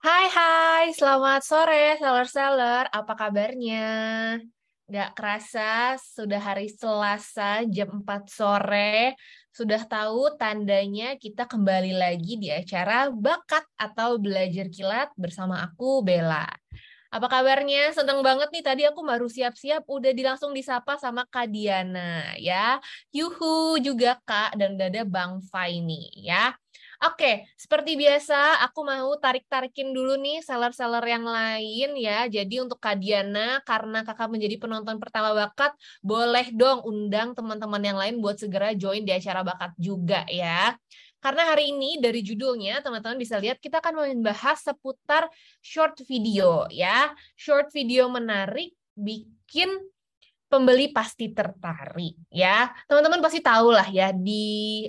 Hai, selamat sore seller-seller. Apa kabarnya? Nggak kerasa, sudah hari Selasa jam 4 sore. Sudah tahu tandanya kita kembali lagi di acara Bakat atau Belajar Kilat bersama aku, Bella. Apa kabarnya? Seneng banget nih, tadi aku baru siap-siap, udah langsung disapa sama Kak Diana, ya. Yuhu juga Kak, dan udah ada Bang Fai nih, ya. Oke, seperti biasa, aku mau tarik-tarikin dulu nih seller-seller yang lain ya. Jadi untuk Kak Diana, karena kakak menjadi penonton pertama bakat, boleh dong undang teman-teman yang lain buat segera join di acara bakat juga ya. Karena hari ini dari judulnya, teman-teman bisa lihat kita akan membahas seputar short video ya. Short video menarik bikin pembeli pasti tertarik ya. Teman-teman pasti tahu lah ya di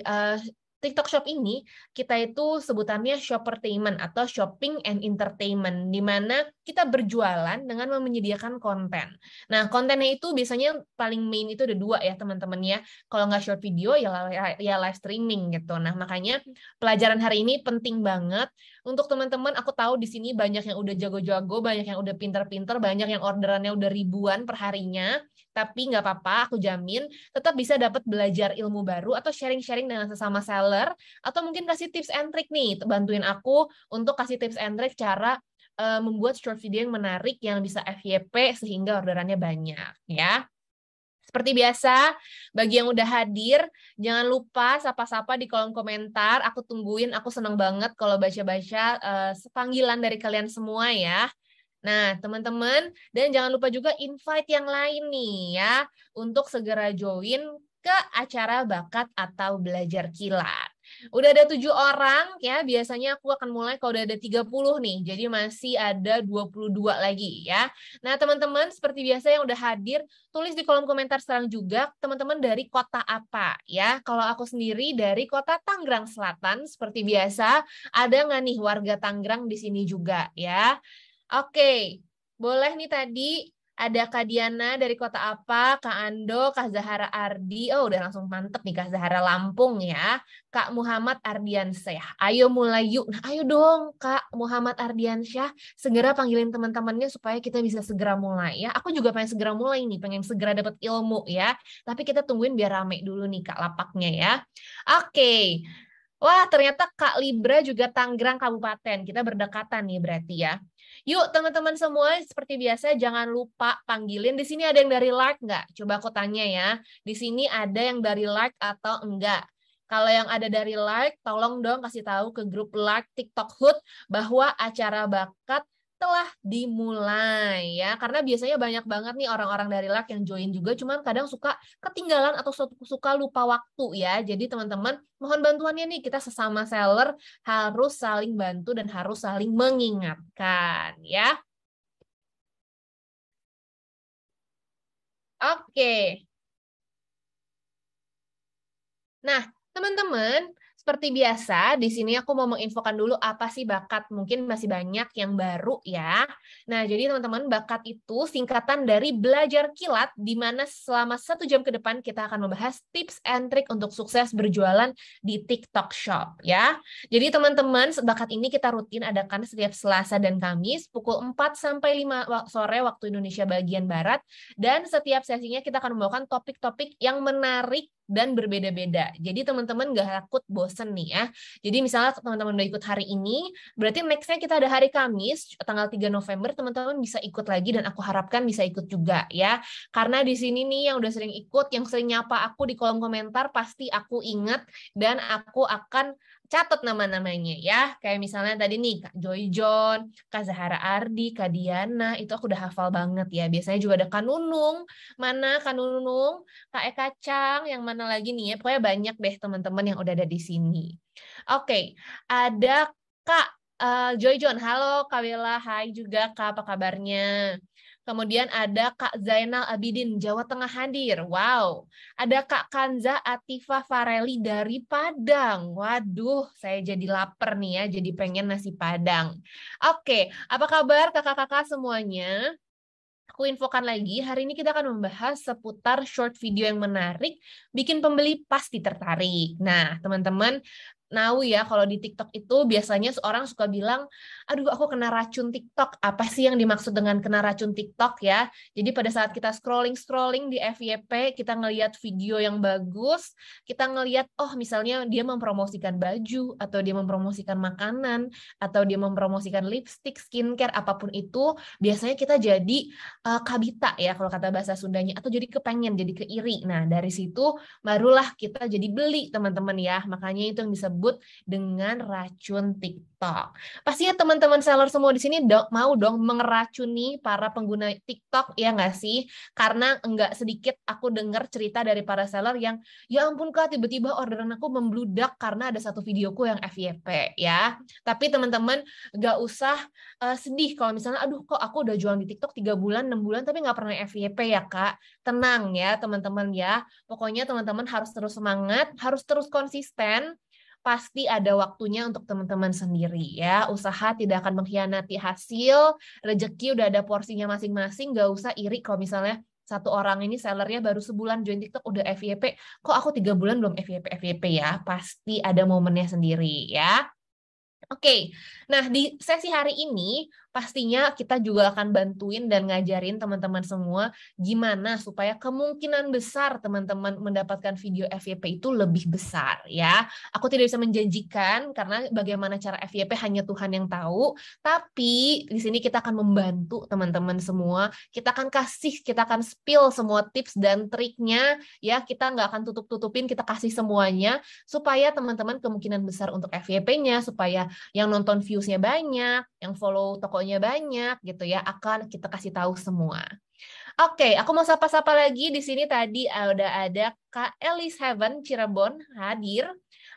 TikTok Shop ini kita itu sebutannya shoppertainment atau shopping and entertainment di mana kita berjualan dengan menyediakan konten. Nah, kontennya itu biasanya paling main itu ada dua ya teman-teman ya. Kalau nggak short video ya live streaming gitu. Nah, makanya pelajaran hari ini penting banget untuk teman-teman. Aku tahu di sini banyak yang udah jago-jago, banyak yang udah pinter-pinter, banyak yang orderannya udah ribuan per harinya. Tapi nggak apa-apa, aku jamin tetap bisa dapat belajar ilmu baru atau sharing-sharing dengan sesama seller, atau mungkin kasih tips and trick nih, bantuin aku untuk kasih tips and trick cara membuat short video yang menarik yang bisa FYP sehingga orderannya banyak ya. Seperti biasa, bagi yang udah hadir, jangan lupa sapa-sapa di kolom komentar. Aku tungguin, aku senang banget kalau baca-baca panggilan dari kalian semua ya. Nah, teman-teman, dan jangan lupa juga invite yang lain nih ya, untuk segera join ke acara bakat atau belajar kilat. Udah ada 7 orang ya, biasanya aku akan mulai kalau udah ada 30 nih, jadi masih ada 22 lagi ya. Nah, teman-teman, seperti biasa yang udah hadir, tulis di kolom komentar sekarang juga, teman-teman dari kota apa ya. Kalau aku sendiri dari kota Tangerang Selatan, seperti biasa, ada nggak nih warga Tangerang di sini juga ya. Oke, boleh nih tadi ada Kak Diana dari kota apa, Kak Ando, Kak Zahara Ardi. Oh, udah langsung mantep nih Kak Zahara Lampung ya. Kak Muhammad Ardiansyah. Ayo mulai yuk. Nah, ayo dong Kak Muhammad Ardiansyah, segera panggilin teman-temannya supaya kita bisa segera mulai ya. Aku juga pengen segera mulai nih, pengen segera dapat ilmu ya. Tapi kita tungguin biar rame dulu nih Kak lapaknya ya. Oke. Wah, ternyata Kak Libra juga Tangerang Kabupaten. Kita berdekatan nih berarti ya. Yuk teman-teman semua, seperti biasa jangan lupa panggilin. Di sini ada yang dari like nggak? Coba aku tanya ya. Di sini ada yang dari like atau enggak? Kalau yang ada dari like, tolong dong kasih tahu ke grup like TikTok Hood bahwa acara bakat telah dimulai ya. Karena biasanya banyak banget nih orang-orang dari like yang join juga, cuman kadang suka ketinggalan atau suka lupa waktu ya. Jadi teman-teman mohon bantuannya nih, kita sesama seller harus saling bantu dan harus saling mengingatkan ya. Oke. Nah, teman-teman, seperti biasa, di sini aku mau menginfokan dulu apa sih bakat. Mungkin masih banyak yang baru ya. Nah, jadi teman-teman, bakat itu singkatan dari belajar kilat, di mana selama 1 jam ke depan kita akan membahas tips and trick untuk sukses berjualan di TikTok Shop ya. Jadi teman-teman, bakat ini kita rutin adakan setiap Selasa dan Kamis pukul 4 sampai 5 sore waktu Indonesia bagian Barat. Dan setiap sesinya kita akan membawakan topik-topik yang menarik dan berbeda-beda. Jadi teman-teman gak takut bosen nih ya. Jadi misalnya teman-teman udah ikut hari ini, berarti nextnya kita ada hari Kamis, tanggal 3 November, teman-teman bisa ikut lagi dan aku harapkan bisa ikut juga ya. Karena di sini nih yang udah sering ikut, yang sering nyapa aku di kolom komentar, pasti aku ingat dan aku akan catat nama-namanya ya. Kayak misalnya tadi nih, Kak Joy John, Kak Zahara Ardi, Kak Diana, itu aku udah hafal banget ya. Biasanya juga ada Kak Nunung, mana Kak Nunung, Kak Eka Cang, yang mana lagi nih ya, pokoknya banyak deh teman-teman yang udah ada di sini. Oke, ada Kak Joy John, halo Kak Bella, hai juga Kak, apa kabarnya? Kemudian ada Kak Zainal Abidin, Jawa Tengah hadir, wow. Ada Kak Kanza Atifa Fareli dari Padang, waduh saya jadi lapar nih ya, jadi pengen nasi Padang. Oke, apa kabar kakak-kakak semuanya? Aku infokan lagi, hari ini kita akan membahas seputar short video yang menarik, bikin pembeli pasti tertarik. Nah, teman-teman, tahu ya kalau di TikTok itu biasanya seorang suka bilang, aduh aku kena racun TikTok. Apa sih yang dimaksud dengan kena racun TikTok ya? Jadi pada saat kita scrolling di FYP, kita ngelihat video yang bagus, kita ngelihat oh misalnya dia mempromosikan baju atau dia mempromosikan makanan atau dia mempromosikan lipstick, skincare apapun itu, biasanya kita jadi kabita ya kalau kata bahasa Sundanya atau jadi kepengen, jadi keiri. Nah, dari situ barulah kita jadi beli teman-teman ya. Makanya itu yang disebut dengan racun TikTok. Pastinya teman-teman seller semua di sini mau dong mengeracuni para pengguna TikTok ya nggak sih? Karena nggak sedikit aku dengar cerita dari para seller yang ya ampun Kak tiba-tiba orderan aku membludak karena ada satu videoku yang FYP ya. Tapi teman-teman nggak usah sedih kalau misalnya aduh kok aku udah jualan di TikTok 3 bulan 6 bulan tapi nggak pernah FYP ya Kak. Tenang ya teman-teman ya. Pokoknya teman-teman harus terus semangat, harus terus konsisten. Pasti ada waktunya untuk teman-teman sendiri ya. Usaha tidak akan mengkhianati hasil, rezeki udah ada porsinya masing-masing, nggak usah iri kalau misalnya satu orang ini sellernya baru sebulan join TikTok udah FYP, kok aku 3 bulan belum FYP ya. Pasti ada momennya sendiri ya. Oke, nah di sesi hari ini pastinya kita juga akan bantuin dan ngajarin teman-teman semua gimana supaya kemungkinan besar teman-teman mendapatkan video FYP itu lebih besar ya. Aku tidak bisa menjanjikan karena bagaimana cara FYP hanya Tuhan yang tahu, tapi di sini kita akan membantu teman-teman semua. Kita akan spill semua tips dan triknya ya. Kita nggak akan tutup-tutupin, kita kasih semuanya supaya teman-teman kemungkinan besar untuk FYP-nya supaya yang nonton views-nya banyak, yang follow tokonya banyak gitu ya, akan kita kasih tahu semua. Oke, aku mau sapa-sapa lagi di sini tadi udah ada Kak Elis Heaven Cirebon hadir.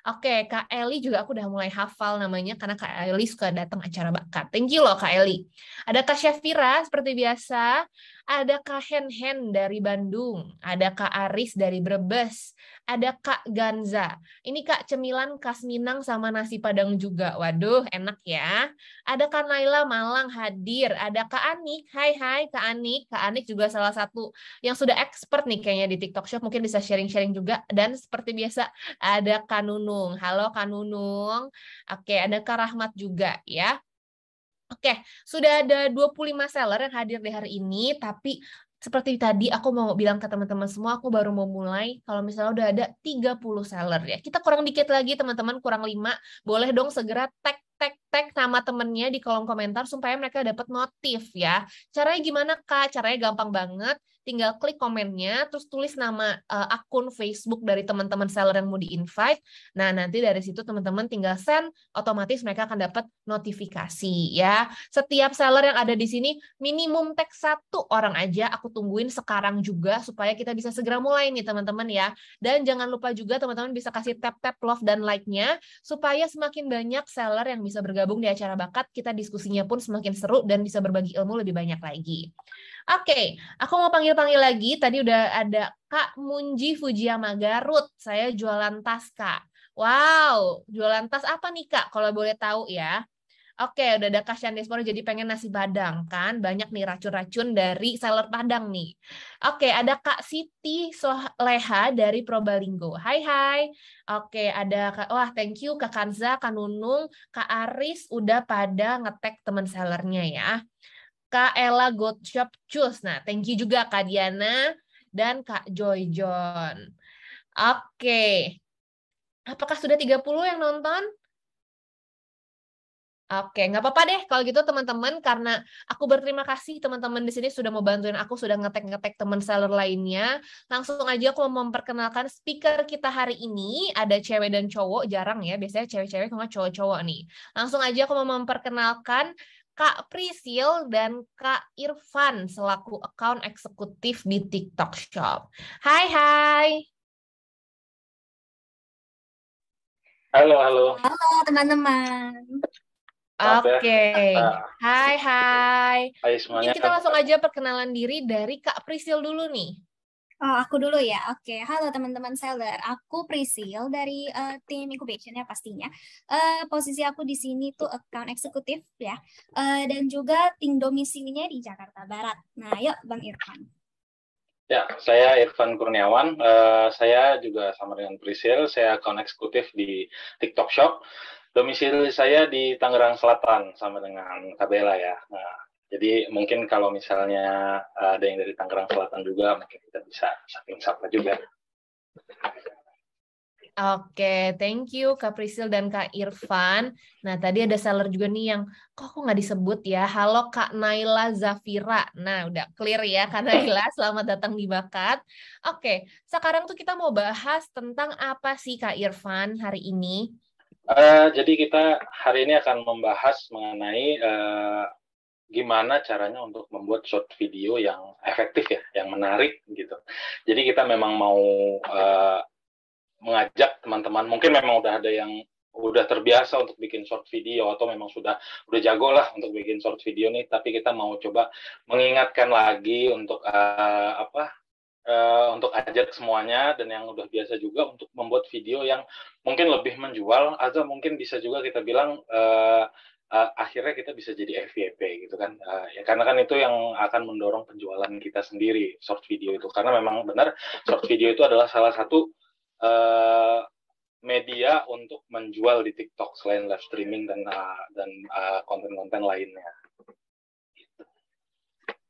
Oke, Kak Eli juga aku udah mulai hafal namanya karena Kak Eli suka datang acara bakat. Thank you loh Kak Eli. Ada Kak Syafira seperti biasa, ada Kak Hen Hen dari Bandung, ada Kak Aris dari Brebes, ada Kak Ganza. Ini Kak cemilan khas Minang sama nasi Padang juga. Waduh, enak ya. Ada Kak Naila Malang hadir, ada Kak Anik. Hai hai Kak Anik. Kak Anik juga salah satu yang sudah expert nih kayaknya di TikTok Shop, mungkin bisa sharing-sharing juga. Dan seperti biasa ada Kak Nunung. Halo Kak Nunung. Oke, ada Kak Rahmat juga ya. Oke, sudah ada 25 seller yang hadir di hari ini, tapi seperti tadi aku mau bilang ke teman-teman semua, aku baru mau mulai kalau misalnya udah ada 30 seller ya. Kita kurang dikit lagi teman-teman, kurang 5. Boleh dong segera tag sama temennya di kolom komentar supaya mereka dapat notif ya. Caranya gimana Kak? Caranya gampang banget. Tinggal klik komennya, terus tulis nama akun Facebook dari teman-teman seller yang mau di-invite. Nah, nanti dari situ teman-teman tinggal send, otomatis mereka akan dapat notifikasi ya. Setiap seller yang ada di sini minimum tag 1 orang aja aku tungguin sekarang juga supaya kita bisa segera mulai nih teman-teman ya. Dan jangan lupa juga teman-teman bisa kasih tap-tap love dan like-nya supaya semakin banyak seller yang bisa bergabung di acara bakat, kita diskusinya pun semakin seru dan bisa berbagi ilmu lebih banyak lagi. Oke, aku mau panggil-panggil lagi. Tadi udah ada Kak Munji Fujiyama Garut. Saya jualan tas, Kak. Wow, jualan tas apa nih, Kak? Kalau boleh tahu ya. Oke, udah ada Kak Shandispor jadi pengen nasi Padang, kan? Banyak nih racun-racun dari seller Padang nih. Oke, ada Kak Siti Soleha dari Probolinggo. Hai, hai. Oke, ada Kak, wah thank you Kak Kanza, Kak Nunung, Kak Aris udah pada ngetek teman sellernya ya. Kak Ella Goldshop Cus. Nah, thank you juga Kak Diana dan Kak Joy John. Oke. Apakah sudah 30 yang nonton? Oke, nggak apa-apa deh kalau gitu teman-teman, karena aku berterima kasih teman-teman di sini sudah mau bantuin aku, sudah ngetek-ngetek teman seller lainnya. Langsung aja aku mau memperkenalkan speaker kita hari ini, ada cewek dan cowok, jarang ya, biasanya cewek-cewek sama cowok-cowok nih. Langsung aja aku mau memperkenalkan Kak Prisil dan Kak Irfan selaku account eksekutif di TikTok Shop. Hai hai. Halo, halo. Halo teman-teman. Maaf ya. Oke, hai hai. Hai Mungkin semuanya. kita langsung aja perkenalan diri dari Kak Prisil dulu nih. Oh, aku dulu ya. Oke, halo teman-teman seller. Aku Prisil dari tim incubation ya pastinya. Posisi aku di sini tuh account eksekutif ya. Dan juga tim domisilinya di Jakarta Barat. Nah, yuk Bang Irfan. Ya, saya Irfan Kurniawan. Saya juga sama dengan Priscil. Saya account eksekutif di TikTok Shop. Domisili saya di Tangerang Selatan sama dengan Kabela ya. Nah, jadi mungkin kalau misalnya ada yang dari Tangerang Selatan juga, mungkin kita bisa saling sapa juga. Oke, thank you Kak Priscil dan Kak Irfan. Nah, tadi ada seller juga nih yang kok nggak disebut ya. Halo Kak Naila Zafira. Nah, udah clear ya Kak Naila. Selamat datang di Bakat. Oke, sekarang tuh kita mau bahas tentang apa sih Kak Irfan hari ini? Jadi kita hari ini akan membahas mengenai gimana caranya untuk membuat short video yang efektif ya, yang menarik gitu. Jadi kita memang mau mengajak teman-teman, mungkin memang udah ada yang udah terbiasa untuk bikin short video atau memang udah jago lah untuk bikin short video nih, tapi kita mau coba mengingatkan lagi untuk untuk ajak semuanya dan yang udah biasa juga untuk membuat video yang mungkin lebih menjual atau mungkin bisa juga kita bilang akhirnya kita bisa jadi FYP gitu kan, ya karena kan itu yang akan mendorong penjualan kita sendiri short video itu, karena memang benar short video itu adalah salah satu media untuk menjual di TikTok selain live streaming dan konten-konten lainnya.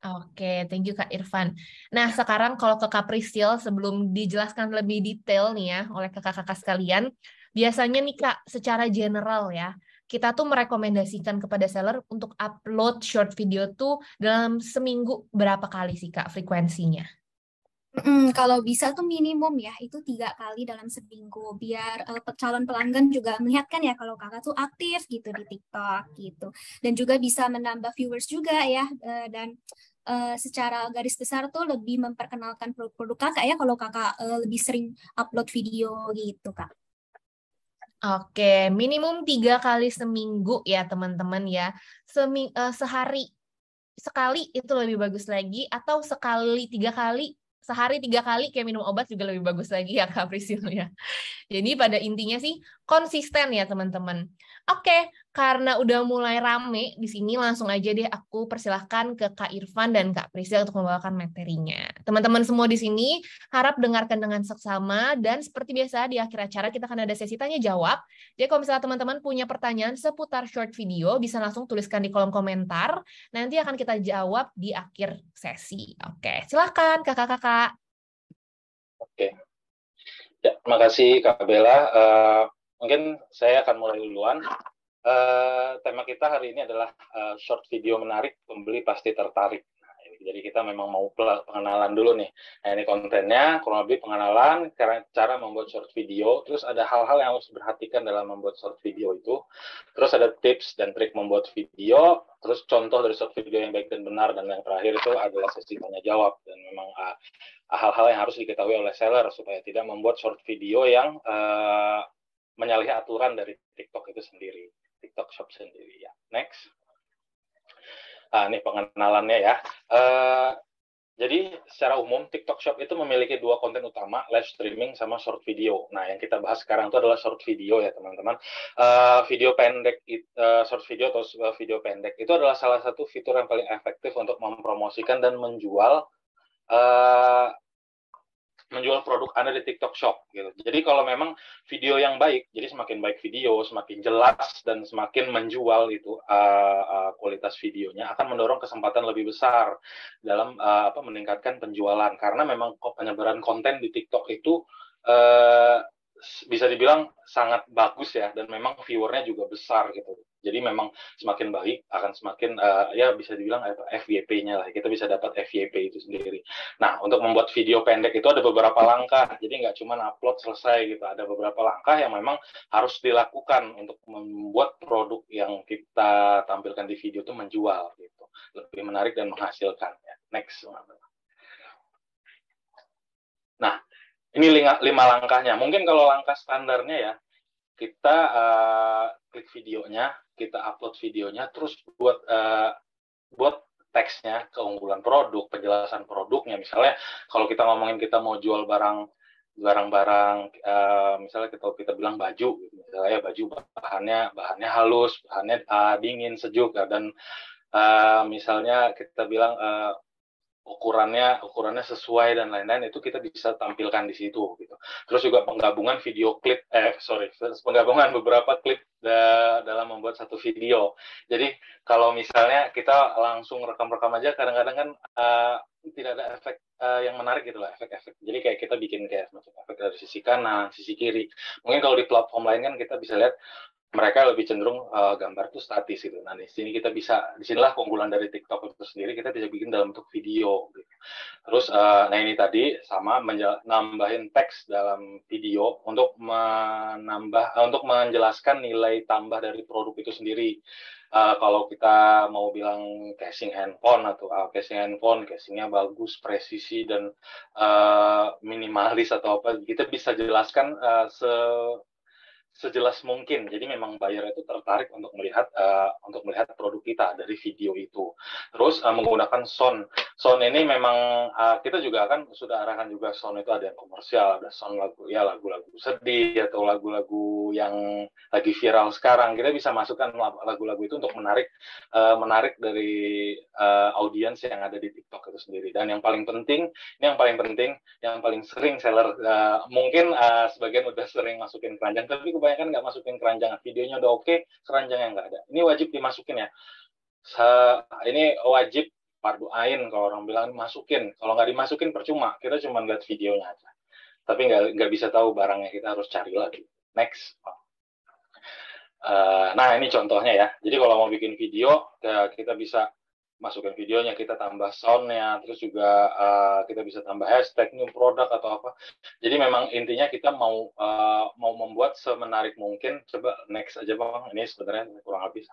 Oke, thank you Kak Irfan. Nah, sekarang kalau ke Kak Priscil, sebelum dijelaskan lebih detail nih ya oleh kakak-kakak sekalian, biasanya nih Kak, secara general ya, kita tuh merekomendasikan kepada seller untuk upload short video tuh dalam seminggu berapa kali sih Kak frekuensinya? Kalau bisa tuh minimum ya itu 3 kali dalam seminggu biar calon pelanggan juga melihat kan ya kalau kakak tuh aktif gitu di TikTok gitu, dan juga bisa menambah viewers juga ya, dan secara garis besar tuh lebih memperkenalkan produk-produk kakak ya kalau kakak lebih sering upload video gitu kak. Oke, minimum 3 kali seminggu ya teman-teman ya. Sehari sekali itu lebih bagus lagi, atau sekali 3 kali, sehari 3 kali kayak minum obat juga lebih bagus lagi ya Kak Priscil ya. Jadi pada intinya sih konsisten ya teman-teman. Oke, karena udah mulai rame di sini, langsung aja deh aku persilahkan ke Kak Irfan dan Kak Priscil untuk membawakan materinya. Teman-teman semua di sini harap dengarkan dengan seksama, dan seperti biasa di akhir acara kita akan ada sesi tanya jawab. Jadi kalau misalnya teman-teman punya pertanyaan seputar short video, bisa langsung tuliskan di kolom komentar. Nanti akan kita jawab di akhir sesi. Oke, silahkan kakak-kakak. Oke. Ya, terima kasih Kak Bella. Mungkin saya akan mulai duluan. Tema kita hari ini adalah short video menarik, pembeli pasti tertarik. Nah, jadi kita memang mau pengenalan dulu nih. Nah, ini kontennya, kurang lebih pengenalan, cara membuat short video, terus ada hal-hal yang harus diperhatikan dalam membuat short video itu, terus ada tips dan trik membuat video, terus contoh dari short video yang baik dan benar, dan yang terakhir itu adalah sesi tanya jawab. Dan memang hal-hal yang harus diketahui oleh seller supaya tidak membuat short video yang menyalahi aturan dari TikTok itu sendiri, TikTok Shop sendiri ya. Next. Ini pengenalannya ya. Jadi secara umum TikTok Shop itu memiliki 2 konten utama, live streaming sama short video. Nah, yang kita bahas sekarang itu adalah short video ya teman-teman. Video pendek, short video atau video pendek itu adalah salah satu fitur yang paling efektif untuk mempromosikan dan menjual produk Anda di TikTok Shop gitu. Jadi kalau memang video yang baik, jadi semakin baik video, semakin jelas dan semakin menjual itu kualitas videonya akan mendorong kesempatan lebih besar dalam meningkatkan penjualan, karena memang penyebaran konten di TikTok itu bisa dibilang sangat bagus ya, dan memang viewernya juga besar gitu. Jadi memang semakin baik akan semakin ya bisa dibilang FYP-nya lah, kita bisa dapat FYP itu sendiri. Nah, untuk membuat video pendek itu ada beberapa langkah, jadi nggak cuma upload selesai gitu, ada beberapa langkah yang memang harus dilakukan untuk membuat produk yang kita tampilkan di video itu menjual gitu, lebih menarik dan menghasilkan ya. Next. Nah, ini 5 langkahnya. Mungkin kalau langkah standarnya ya, kita klik videonya, kita upload videonya, terus buat teksnya, keunggulan produk, penjelasan produknya. Misalnya kalau kita ngomongin kita mau jual barang-barang, misalnya kita bilang baju, misalnya ya baju bahannya halus, bahannya dingin, sejuk, dan misalnya kita bilang ukurannya sesuai dan lain-lain, itu kita bisa tampilkan di situ gitu. Terus juga penggabungan penggabungan beberapa klip dalam membuat satu video. Jadi kalau misalnya kita langsung rekam-rekam aja, kadang-kadang kan tidak ada efek yang menarik gitu lah, efek-efek. Jadi kayak kita bikin kayak semacam efek dari sisi kanan, sisi kiri. Mungkin kalau di platform lain kan kita bisa lihat mereka lebih cenderung gambar tuh statis gitu. Nah, disinilah keunggulan dari TikTok itu sendiri, kita bisa bikin dalam bentuk video gitu. Terus nah ini tadi sama nambahin teks dalam video untuk untuk menjelaskan nilai tambah dari produk itu sendiri. Kalau kita mau bilang casing handphone casingnya bagus, presisi dan minimalis atau apa, kita bisa jelaskan sejelas mungkin. Jadi memang buyer itu tertarik untuk melihat produk kita dari video itu. Terus menggunakan sound ini memang kita juga kan sudah arahkan juga sound itu, ada yang komersial, ada sound lagu-lagu sedih atau lagu-lagu yang lagi viral sekarang. Kita bisa masukkan lagu-lagu itu untuk menarik dari audiens yang ada di TikTok itu sendiri. Dan yang paling penting, yang paling sering seller mungkin sebagian udah sering masukin keranjang, tapi kebanyakan nggak masukin keranjang. Videonya udah oke, keranjangnya nggak ada. Ini wajib dimasukin ya. Ini wajib fardu ain kalau orang bilang masukin. Kalau nggak dimasukin percuma. Kita cuma lihat videonya aja. Tapi nggak bisa tahu barangnya, kita harus cari lagi. Next. Nah ini contohnya ya. Jadi kalau mau bikin video, kita bisa masukin videonya, kita tambah soundnya, terus juga kita bisa tambah hashtag new product atau apa. Jadi memang intinya kita mau membuat semenarik mungkin. Coba next aja Bang, ini sebenarnya kurang lebih.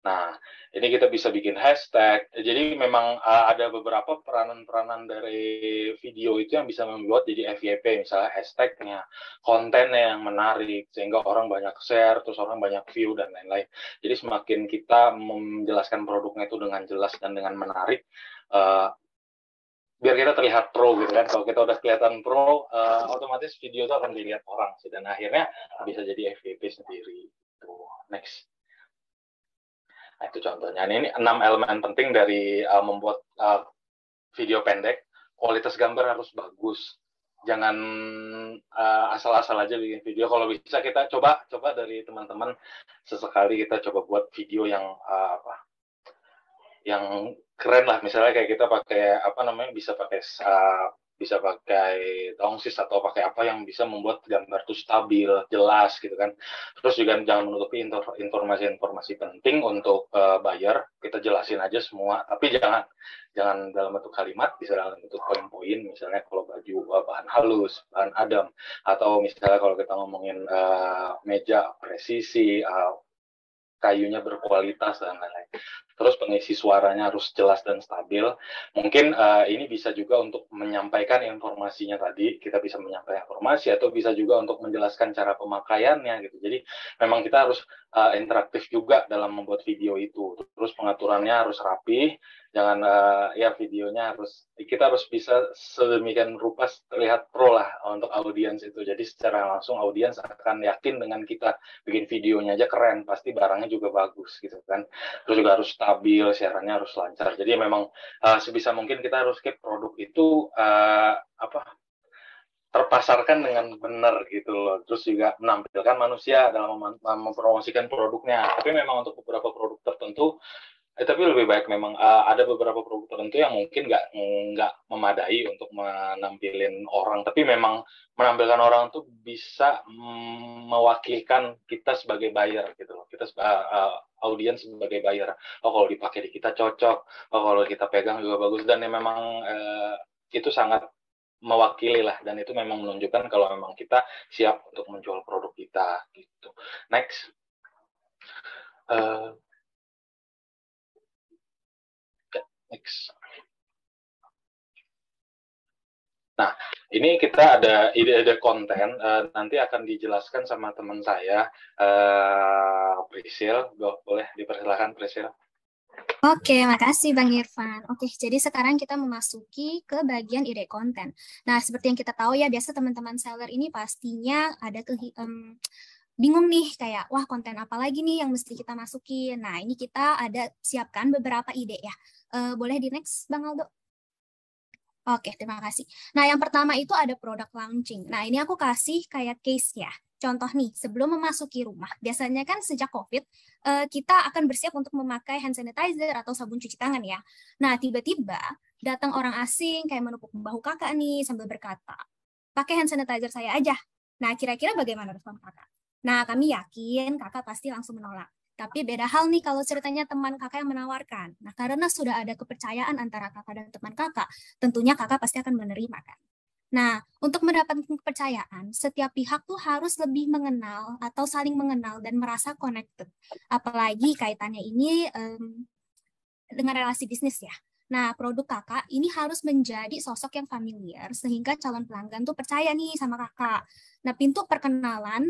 Nah, ini kita bisa bikin hashtag. Jadi memang ada beberapa peranan-peranan dari video itu yang bisa membuat jadi FYP, misalnya hashtagnya, kontennya yang menarik, sehingga orang banyak share, terus orang banyak view, dan lain-lain. Jadi semakin kita menjelaskan produknya itu dengan jelas dan dengan menarik, biar kita terlihat pro gitu kan. Kalau kita udah kelihatan pro, otomatis video itu akan dilihat orang sih, dan akhirnya bisa jadi FYP sendiri. Next. Nah, itu contohnya. Ini 6 elemen penting dari membuat video pendek. Kualitas gambar harus bagus. Jangan asal-asal aja bikin video. Kalau bisa kita coba dari teman-teman, sesekali kita coba buat video yang yang keren lah. Misalnya kayak kita pakai bisa pakai tongsis atau pakai apa yang bisa membuat gambar itu stabil, jelas gitu kan. Terus juga jangan menutupi informasi-informasi penting untuk buyer. Kita jelasin aja semua, tapi jangan dalam bentuk kalimat, bisa dalam bentuk poin-poin. Misalnya kalau baju bahan halus, bahan adem, atau misalnya kalau kita ngomongin meja presisi, kayunya berkualitas dan lain-lain. Terus pengisi suaranya harus jelas dan stabil. Mungkin ini bisa juga untuk menyampaikan informasinya tadi, kita bisa menyampaikan informasi, atau bisa juga untuk menjelaskan cara pemakaiannya gitu. Jadi memang kita harus interaktif juga dalam membuat video itu. Terus pengaturannya harus rapi, jangan videonya kita harus bisa sedemikian rupa terlihat pro lah untuk audiens itu. Jadi secara langsung audiens akan yakin dengan kita bikin videonya aja keren, pasti barangnya juga bagus gitu kan. Terus juga harus stabil, siarannya harus lancar. Jadi memang sebisa mungkin kita harus keep produk itu terpasarkan dengan benar gitu loh. Terus juga menampilkan manusia dalam mempromosikan produknya. Tapi memang untuk beberapa produk tertentu, tapi lebih baik memang ada beberapa produk tertentu yang mungkin nggak memadai untuk menampilin orang. Tapi memang menampilkan orang tuh bisa mewakilkan kita sebagai buyer gitu loh. Kita audiens sebagai buyer. Oh kalau dipakai di kita cocok. Oh kalau kita pegang juga bagus. Dan memang itu sangat mewakili lah, dan itu memang menunjukkan kalau memang kita siap untuk menjual produk kita gitu. Next. Next. Nah, ini kita ada ide konten, nanti akan dijelaskan sama teman saya, Priscil. Boleh dipersilakan, Priscil. Oke, makasih Bang Irfan. Oke, jadi sekarang kita memasuki ke bagian ide konten. Nah, seperti yang kita tahu ya, biasa teman-teman seller ini pastinya ada bingung nih kayak, wah konten apa lagi nih yang mesti kita masukin. Nah, ini kita ada siapkan beberapa ide ya. Boleh di next, Bang Aldo? Oke, terima kasih. Nah, yang pertama itu ada produk launching. Nah, ini aku kasih kayak case ya. Contoh nih, sebelum memasuki rumah, biasanya kan sejak COVID, kita akan bersiap untuk memakai hand sanitizer atau sabun cuci tangan ya. Nah, tiba-tiba datang orang asing kayak menepuk bahu kakak nih sambil berkata, pakai hand sanitizer saya aja. Nah, kira-kira bagaimana respon kakak? Nah, kami yakin kakak pasti langsung menolak. Tapi beda hal nih kalau ceritanya teman kakak yang menawarkan. Nah, karena sudah ada kepercayaan antara kakak dan teman kakak, tentunya kakak pasti akan menerima kan. Nah, untuk mendapatkan kepercayaan, setiap pihak tuh harus lebih mengenal atau saling mengenal dan merasa connected. Apalagi kaitannya ini dengan relasi bisnis ya. Nah, produk kakak ini harus menjadi sosok yang familiar sehingga calon pelanggan tuh percaya nih sama kakak. Nah, pintu perkenalan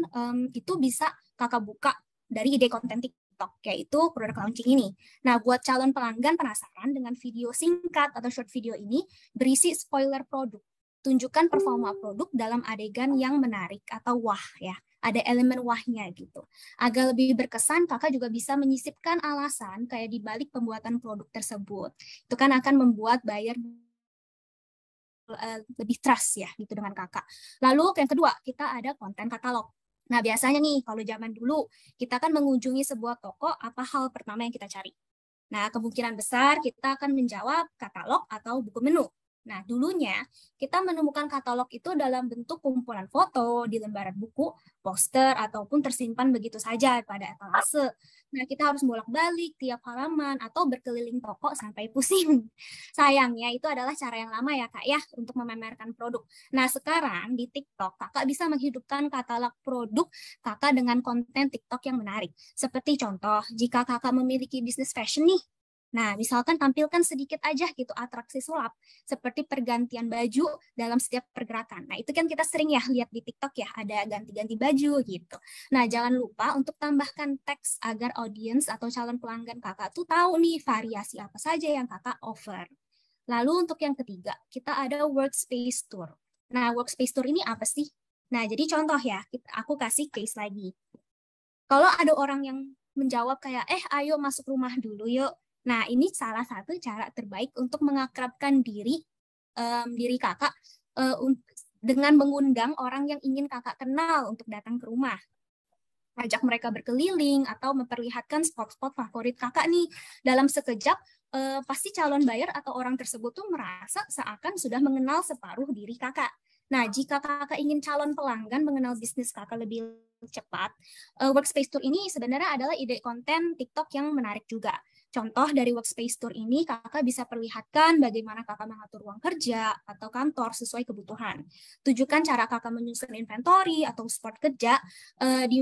itu bisa kakak buka dari ide konten TikTok, yaitu produk launching ini. Nah, buat calon pelanggan penasaran dengan video singkat atau short video ini berisi spoiler produk. Tunjukkan performa produk dalam adegan yang menarik atau wah ya. Ada elemen wahnya gitu. Agar lebih berkesan, kakak juga bisa menyisipkan alasan kayak di balik pembuatan produk tersebut. Itu kan akan membuat buyer lebih trust ya gitu dengan kakak. Lalu yang kedua, kita ada konten katalog. Nah, biasanya nih kalau zaman dulu kita kan mengunjungi sebuah toko, apa hal pertama yang kita cari? Nah, kemungkinan besar kita akan menjawab katalog atau buku menu. Nah, dulunya kita menemukan katalog itu dalam bentuk kumpulan foto di lembaran buku, poster, ataupun tersimpan begitu saja pada etalase. Nah, kita harus bolak-balik tiap halaman atau berkeliling toko sampai pusing. Sayangnya itu adalah cara yang lama ya, Kak, ya, untuk memamerkan produk. Nah, sekarang di TikTok, Kakak bisa menghidupkan katalog produk Kakak dengan konten TikTok yang menarik. Seperti contoh, jika Kakak memiliki bisnis fashion nih, nah, misalkan tampilkan sedikit aja gitu atraksi sulap, seperti pergantian baju dalam setiap pergerakan. Nah, itu kan kita sering ya lihat di TikTok ya, ada ganti-ganti baju gitu. Nah, jangan lupa untuk tambahkan teks agar audiens atau calon pelanggan kakak tuh tahu nih variasi apa saja yang kakak offer. Lalu untuk yang ketiga, kita ada workspace tour. Nah, workspace tour ini apa sih? Nah, jadi contoh ya, aku kasih case lagi. Kalau ada orang yang menjawab kayak, ayo masuk rumah dulu yuk. Nah, ini salah satu cara terbaik untuk mengakrabkan diri kakak dengan mengundang orang yang ingin kakak kenal untuk datang ke rumah. Ajak mereka berkeliling atau memperlihatkan spot-spot favorit kakak nih. Dalam sekejap, pasti calon buyer atau orang tersebut tuh merasa seakan sudah mengenal separuh diri kakak. Nah, jika kakak ingin calon pelanggan mengenal bisnis kakak lebih cepat, Workspace Tour ini sebenarnya adalah ide konten TikTok yang menarik juga. Contoh dari Workspace Tour ini, kakak bisa perlihatkan bagaimana kakak mengatur ruang kerja atau kantor sesuai kebutuhan. Tujukan cara kakak menyusun inventory atau spot kerja,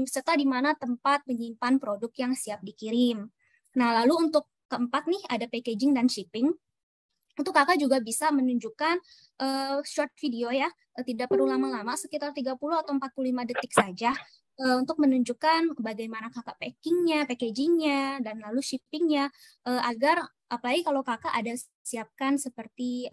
serta di mana tempat menyimpan produk yang siap dikirim. Nah, lalu untuk keempat nih, ada packaging dan shipping. Untuk kakak juga bisa menunjukkan short video ya, tidak perlu lama-lama, sekitar 30 atau 45 detik saja, untuk menunjukkan bagaimana kakak packagingnya, dan lalu shippingnya, agar apalagi kalau kakak ada siapkan seperti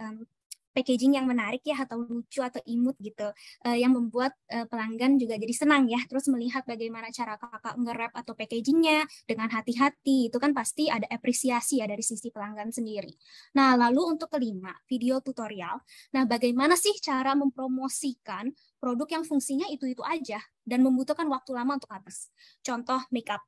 packaging yang menarik ya atau lucu atau imut gitu, yang membuat pelanggan juga jadi senang ya, terus melihat bagaimana cara kakak nge-wrap atau packagingnya dengan hati-hati, itu kan pasti ada apresiasi ya dari sisi pelanggan sendiri. Nah, lalu untuk kelima, video tutorial. Nah, bagaimana sih cara mempromosikan produk yang fungsinya itu-itu aja dan membutuhkan waktu lama untuk habis. Contoh makeup.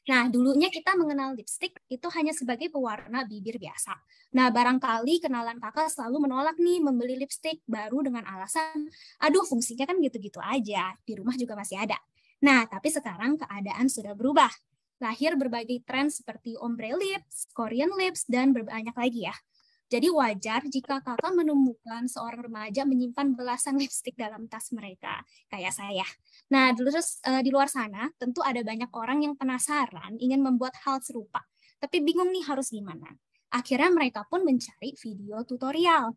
Nah, dulunya kita mengenal lipstick itu hanya sebagai pewarna bibir biasa. Nah, barangkali kenalan kakak selalu menolak nih membeli lipstick baru dengan alasan, aduh fungsinya kan gitu-gitu aja, di rumah juga masih ada. Nah, tapi sekarang keadaan sudah berubah. Lahir berbagai tren seperti ombre lips, Korean lips, dan banyak lagi ya. Jadi wajar jika kakak menemukan seorang remaja menyimpan belasan lipstick dalam tas mereka, kayak saya. Nah, terus di luar sana tentu ada banyak orang yang penasaran ingin membuat hal serupa, tapi bingung nih harus gimana. Akhirnya mereka pun mencari video tutorial.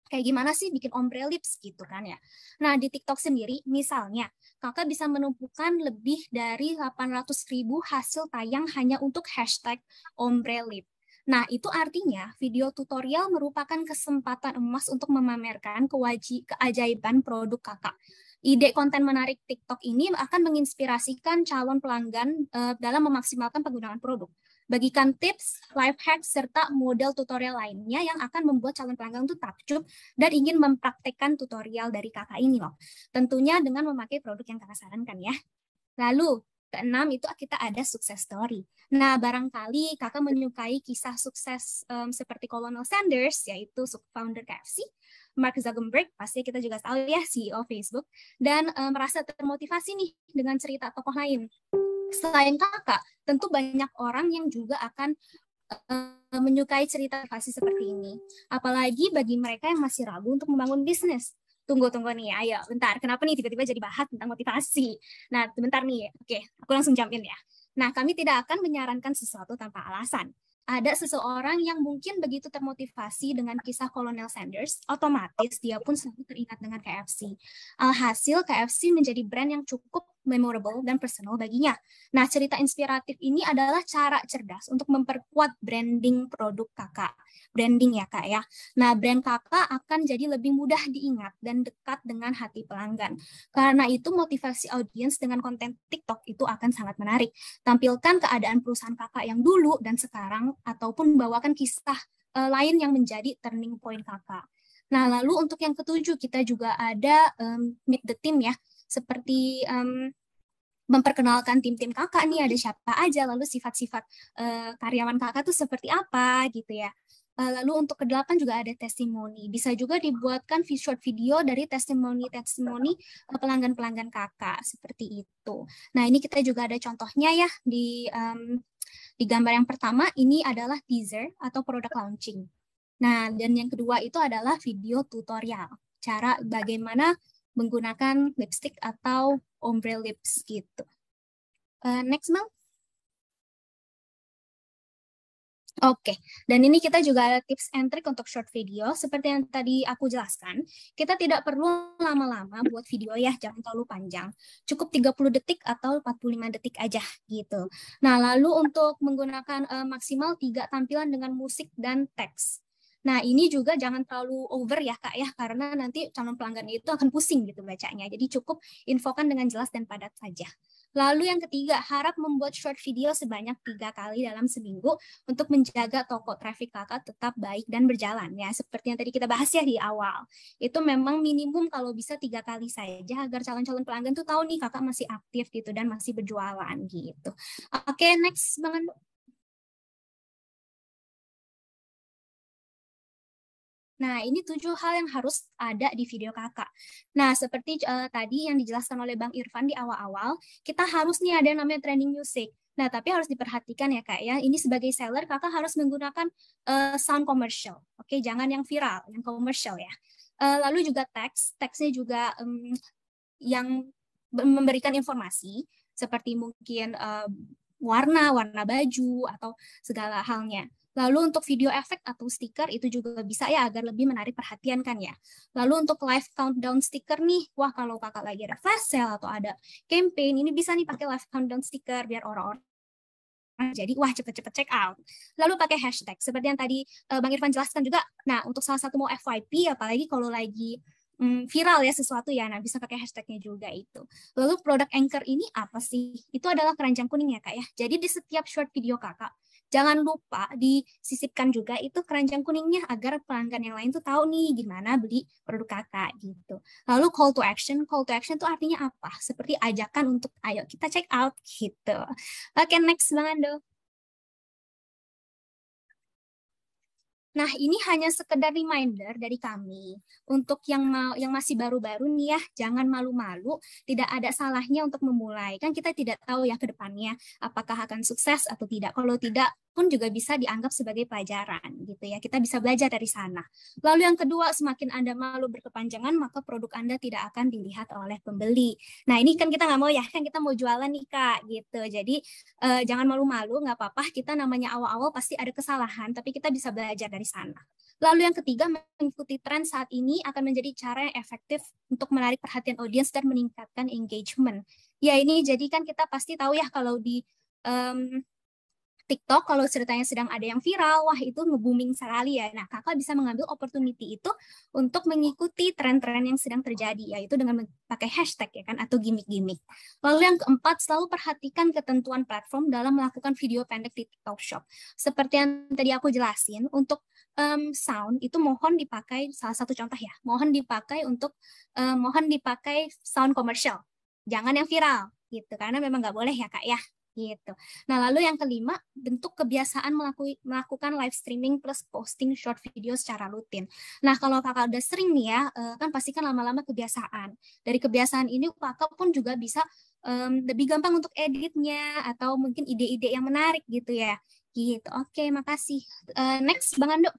Kayak gimana sih bikin ombre lips gitu kan ya. Nah, di TikTok sendiri, misalnya, kakak bisa menumpukan lebih dari 800.000 hasil tayang hanya untuk hashtag ombre lip. Nah, itu artinya video tutorial merupakan kesempatan emas untuk memamerkan keajaiban produk kakak. Ide konten menarik TikTok ini akan menginspirasikan calon pelanggan dalam memaksimalkan penggunaan produk. Bagikan tips, life hacks, serta model tutorial lainnya yang akan membuat calon pelanggan itu takjub dan ingin mempraktekkan tutorial dari kakak ini loh. Tentunya dengan memakai produk yang kakak sarankan ya. Lalu, keenam itu kita ada success story. Nah, barangkali kakak menyukai kisah sukses seperti Colonel Sanders, yaitu founder KFC, Mark Zuckerberg, pasti kita juga tahu ya, CEO Facebook, dan merasa termotivasi nih dengan cerita tokoh lain. Selain kakak, tentu banyak orang yang juga akan menyukai cerita motivasi seperti ini. Apalagi bagi mereka yang masih ragu untuk membangun bisnis. Tunggu nih, ayo, bentar. Kenapa nih tiba-tiba jadi bahas tentang motivasi? Nah, bentar nih, oke, aku langsung jump in ya. Nah, kami tidak akan menyarankan sesuatu tanpa alasan. Ada seseorang yang mungkin begitu termotivasi dengan kisah Colonel Sanders, otomatis dia pun selalu teringat dengan KFC. Alhasil, KFC menjadi brand yang cukup memorable dan personal baginya. Nah, cerita inspiratif ini adalah cara cerdas untuk memperkuat branding produk kakak. Branding ya, Kak ya. Nah, brand kakak akan jadi lebih mudah diingat dan dekat dengan hati pelanggan. Karena itu, motivasi audiens dengan konten TikTok itu akan sangat menarik. Tampilkan keadaan perusahaan kakak yang dulu dan sekarang, ataupun bawakan kisah lain yang menjadi turning point kakak. Nah, lalu untuk yang ketujuh, kita juga ada meet the team ya. Seperti memperkenalkan tim-tim kakak nih, ada siapa aja, lalu sifat-sifat karyawan kakak tuh seperti apa gitu ya. Lalu untuk ke-8 juga ada testimoni. Bisa juga dibuatkan short video dari testimoni pelanggan-pelanggan kakak, seperti itu. Nah, ini kita juga ada contohnya ya di gambar yang pertama, ini adalah teaser atau produk launching. Nah, dan yang kedua itu adalah video tutorial. Cara bagaimana menggunakan lipstick atau ombre lips gitu. Next, Mel. Oke, dan ini kita juga ada tips and trick untuk short video. Seperti yang tadi aku jelaskan, kita tidak perlu lama-lama buat video ya, jangan terlalu panjang. Cukup 30 detik atau 45 detik aja gitu. Nah, lalu untuk menggunakan maksimal 3 tampilan dengan musik dan teks. Nah, ini juga jangan terlalu over ya, Kak ya, karena nanti calon pelanggan itu akan pusing gitu bacanya. Jadi cukup infokan dengan jelas dan padat saja. Lalu yang ketiga, harap membuat short video sebanyak 3 kali dalam seminggu untuk menjaga toko traffic kakak tetap baik dan berjalan ya. Seperti yang tadi kita bahas ya di awal. Itu memang minimum kalau bisa 3 kali saja agar calon-calon pelanggan tuh tahu nih kakak masih aktif gitu dan masih berjualan gitu. Oke, next Bang Ando. Nah, ini 7 hal yang harus ada di video kakak. Nah, seperti tadi yang dijelaskan oleh Bang Irfan di awal-awal, kita harus nih ada yang namanya trending music. Nah, tapi harus diperhatikan ya Kak ya, ini sebagai seller kakak harus menggunakan sound commercial. Oke, jangan yang viral, yang commercial ya. Lalu juga teksnya juga yang memberikan informasi, seperti mungkin warna baju, atau segala halnya. Lalu untuk video efek atau stiker itu juga bisa ya agar lebih menarik perhatian kan ya. Lalu untuk live countdown stiker nih, wah kalau kakak lagi ada flash sale atau ada campaign, ini bisa nih pakai live countdown stiker biar orang-orang jadi wah cepet-cepet check out. Lalu pakai hashtag seperti yang tadi Bang Irfan jelaskan juga. Nah untuk salah satu mau FYP apalagi kalau lagi viral ya sesuatu ya, nah bisa pakai hashtagnya juga itu. Lalu produk anchor ini apa sih? Itu adalah keranjang kuning ya Kak ya. Jadi di setiap short video kakak jangan lupa disisipkan juga itu keranjang kuningnya agar pelanggan yang lain tuh tahu nih gimana beli produk kakak gitu. Lalu call to action tuh artinya apa? Seperti ajakan untuk ayo kita check out gitu. Oke, next Bang Ando. Nah, ini hanya sekedar reminder dari kami untuk yang masih baru-baru nih ya, jangan malu-malu, tidak ada salahnya untuk memulai. Kan kita tidak tahu ya ke depannya apakah akan sukses atau tidak. Kalau tidak pun juga bisa dianggap sebagai pelajaran gitu ya. Kita bisa belajar dari sana. Lalu yang kedua, semakin Anda malu berkepanjangan, maka produk Anda tidak akan dilihat oleh pembeli. Nah, ini kan kita nggak mau ya, kan kita mau jualan nih Kak gitu. Jadi jangan malu-malu, nggak apa-apa. Kita namanya awal-awal pasti ada kesalahan, tapi kita bisa belajar dari sana. Lalu yang ketiga, mengikuti tren saat ini akan menjadi cara yang efektif untuk menarik perhatian audiens dan meningkatkan engagement. Ya ini jadi kan kita pasti tahu ya kalau di TikTok kalau ceritanya sedang ada yang viral, wah itu nge-booming sekali ya. Nah, kakak bisa mengambil opportunity itu untuk mengikuti tren-tren yang sedang terjadi, yaitu dengan pakai hashtag ya kan, atau gimmick-gimmick. Lalu yang keempat, selalu perhatikan ketentuan platform dalam melakukan video pendek di TikTok Shop. Seperti yang tadi aku jelasin, untuk sound itu mohon dipakai, salah satu contoh ya, mohon dipakai sound komersial. Jangan yang viral, gitu. Karena memang nggak boleh ya kak ya. Gitu. Nah, lalu yang kelima, bentuk kebiasaan melakukan live streaming plus posting short video secara rutin. Nah, kalau kakak udah sering nih ya, kan pasti kan lama-lama kebiasaan. Dari kebiasaan ini, kakak pun juga bisa lebih gampang untuk editnya, atau mungkin ide-ide yang menarik gitu ya. Gitu. Oke, makasih. Next, Bang Ando.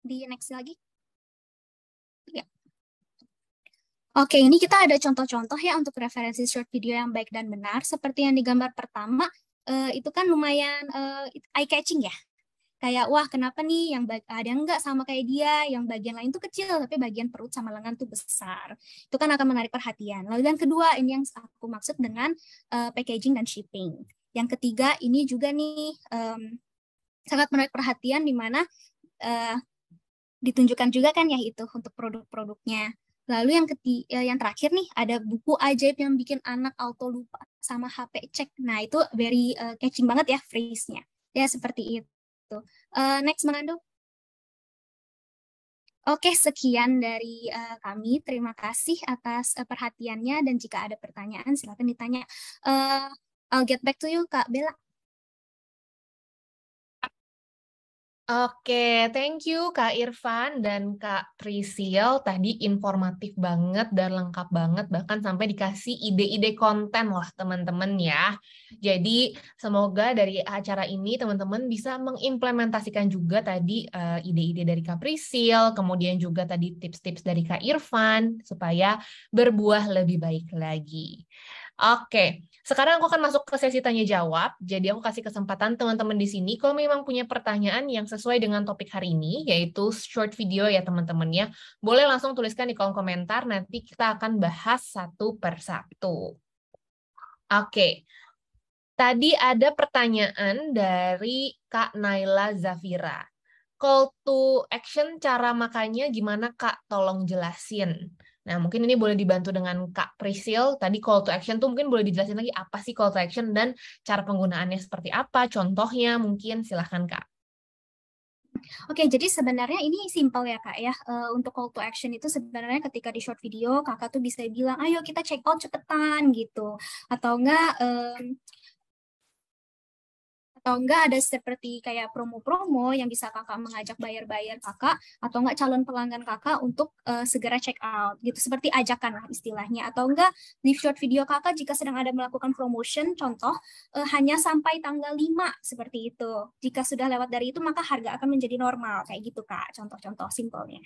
Di next lagi. Ya. Oke, ini kita ada contoh-contoh ya untuk referensi short video yang baik dan benar. Seperti yang di gambar pertama, itu kan lumayan eye-catching ya. Kayak, wah kenapa nih yang ada enggak sama kayak dia, yang bagian lain tuh kecil, tapi bagian perut sama lengan tuh besar. Itu kan akan menarik perhatian. Lalu yang kedua, ini yang aku maksud dengan packaging dan shipping. Yang ketiga, ini juga nih sangat menarik perhatian, di mana ditunjukkan juga kan ya itu untuk produk-produknya. Lalu yang terakhir nih, ada buku ajaib yang bikin anak auto lupa sama HP cek. Nah, itu very catching banget ya phrase-nya. Ya, seperti itu. Next, Bang. Oke, sekian dari kami. Terima kasih atas perhatiannya, dan jika ada pertanyaan, silakan ditanya. I'll get back to you, Kak Bella. Oke, thank you Kak Irfan dan Kak Prisil. Tadi informatif banget dan lengkap banget, bahkan sampai dikasih ide-ide konten loh teman-teman ya. Jadi semoga dari acara ini teman-teman bisa mengimplementasikan juga tadi ide-ide dari Kak Prisil, kemudian juga tadi tips-tips dari Kak Irfan, supaya berbuah lebih baik lagi. Oke, sekarang aku akan masuk ke sesi tanya jawab. Jadi aku kasih kesempatan teman-teman di sini kalau memang punya pertanyaan yang sesuai dengan topik hari ini, yaitu short video ya teman-teman ya. Boleh langsung tuliskan di kolom komentar, nanti kita akan bahas satu per satu. Oke, tadi ada pertanyaan dari Kak Naila Zafira. Call to action cara makanya gimana Kak? Tolong jelasin. Nah, mungkin ini boleh dibantu dengan Kak Prisil. Tadi call to action tuh mungkin boleh dijelasin lagi apa sih call to action dan cara penggunaannya seperti apa, contohnya mungkin silahkan Kak. Oke, jadi sebenarnya ini simple ya Kak ya. Untuk call to action itu sebenarnya ketika di short video, kakak tuh bisa bilang, ayo kita check out cepetan gitu. Atau enggak ada seperti kayak promo-promo yang bisa kakak mengajak bayar-bayar kakak, atau enggak calon pelanggan kakak untuk segera check out gitu, seperti ajakan lah istilahnya. Atau enggak di short video kakak jika sedang ada melakukan promotion, contoh hanya sampai tanggal 5 seperti itu. Jika sudah lewat dari itu maka harga akan menjadi normal, kayak gitu Kak, contoh-contoh simpelnya.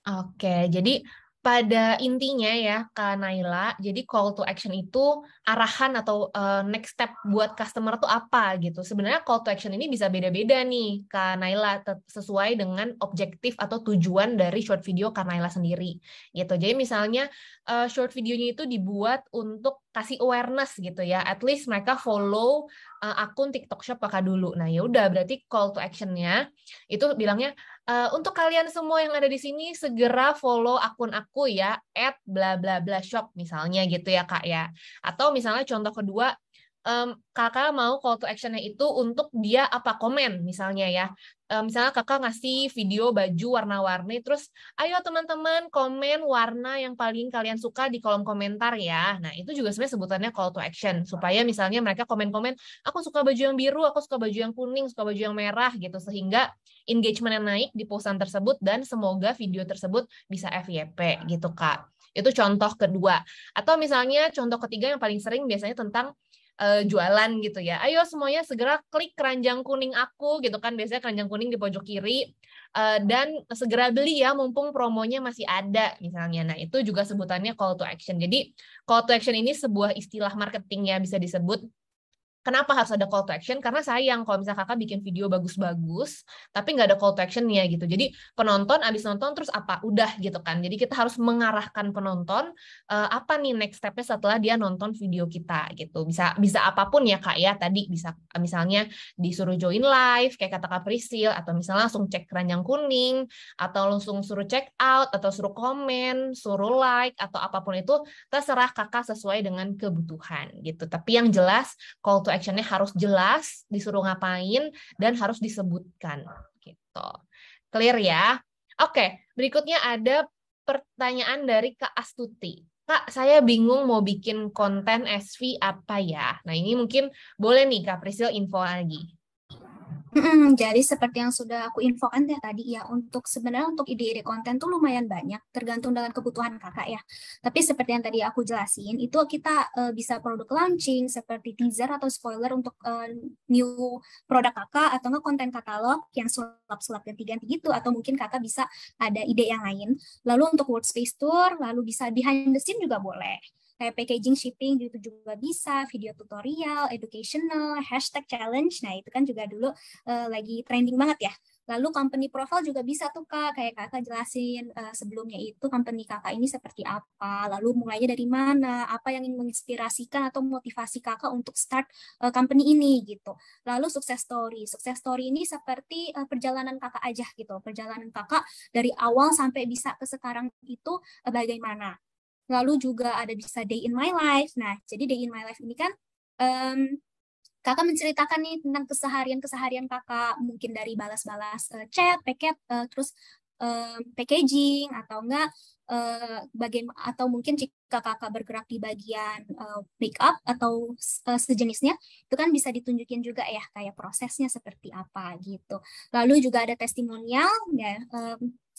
Oke, jadi pada intinya ya Kak Naila, jadi call to action itu arahan atau next step buat customer tuh apa gitu. Sebenarnya call to action ini bisa beda-beda nih Kak Naila, sesuai dengan objektif atau tujuan dari short video Kak Naila sendiri gitu. Jadi misalnya short videonya itu dibuat untuk kasih awareness gitu ya. At least mereka follow akun TikTok Shop Kakak dulu. Nah, ya udah berarti call to action-nya itu bilangnya untuk kalian semua yang ada di sini segera follow akun aku ya @bla-bla-bla-shop misalnya gitu ya Kak ya. Atau misalnya contoh kedua, kakak mau call to action-nya itu untuk dia apa komen misalnya ya. Misalnya kakak ngasih video baju warna-warni, terus ayo teman-teman komen warna yang paling kalian suka di kolom komentar ya. Nah itu juga sebenarnya sebutannya call to action, supaya misalnya mereka komen-komen, aku suka baju yang biru, aku suka baju yang kuning, suka baju yang merah gitu, sehingga engagement yang naik di posan tersebut dan semoga video tersebut bisa FYP gitu Kak. Itu contoh kedua. Atau misalnya contoh ketiga yang paling sering biasanya tentang jualan gitu ya. Ayo semuanya segera klik keranjang kuning aku gitu kan, biasanya keranjang kuning di pojok kiri, dan segera beli ya mumpung promonya masih ada misalnya. Nah itu juga sebutannya call to action. Jadi call to action ini sebuah istilah marketing ya bisa disebut Kenapa harus ada call to action? Karena sayang kalau misalnya kakak bikin video bagus-bagus, tapi nggak ada call to action-nya gitu. Jadi penonton abis nonton terus apa? Udah gitu kan. Jadi kita harus mengarahkan penonton apa nih next step-nya setelah dia nonton video kita gitu. Bisa apapun ya Kak ya. Tadi bisa misalnya disuruh join live kayak kata Kak Prisil, atau misalnya langsung cek keranjang kuning, atau langsung suruh check out, atau suruh komen, suruh like, atau apapun itu terserah kakak sesuai dengan kebutuhan gitu. Tapi yang jelas call to action-nya harus jelas, disuruh ngapain, dan harus disebutkan. Gitu. Clear ya? Oke, berikutnya ada pertanyaan dari Kak Astuti. Kak, saya bingung mau bikin konten SV apa ya? Nah, ini mungkin boleh nih Kak Prisil info lagi. Jadi seperti yang sudah aku infokan ya tadi ya, sebenarnya untuk ide-ide konten tuh lumayan banyak, tergantung dengan kebutuhan kakak ya. Tapi seperti yang tadi aku jelasin, itu kita bisa produk launching, seperti teaser atau spoiler untuk new produk kakak, atau nggak konten katalog yang sulap-sulap ganti-ganti gitu, atau mungkin kakak bisa ada ide yang lain. Lalu untuk workspace tour, lalu bisa behind the scene juga boleh. Kayak packaging, shipping gitu juga bisa, video tutorial, educational, hashtag challenge. Nah, itu kan juga dulu lagi trending banget ya. Lalu company profile juga bisa tuh Kak, kayak kakak jelasin sebelumnya itu company kakak ini seperti apa, lalu mulainya dari mana, apa yang ingin menginspirasikan atau motivasi kakak untuk start company ini gitu. Lalu sukses story ini seperti perjalanan kakak aja gitu, perjalanan kakak dari awal sampai bisa ke sekarang itu bagaimana. Lalu juga ada bisa day in my life. Nah, jadi day in my life ini kan kakak menceritakan nih tentang keseharian kakak, mungkin dari balas-balas chat, terus packaging, atau enggak atau mungkin jika kakak bergerak di bagian make up atau sejenisnya, itu kan bisa ditunjukin juga ya kayak prosesnya seperti apa gitu. Lalu juga ada testimonial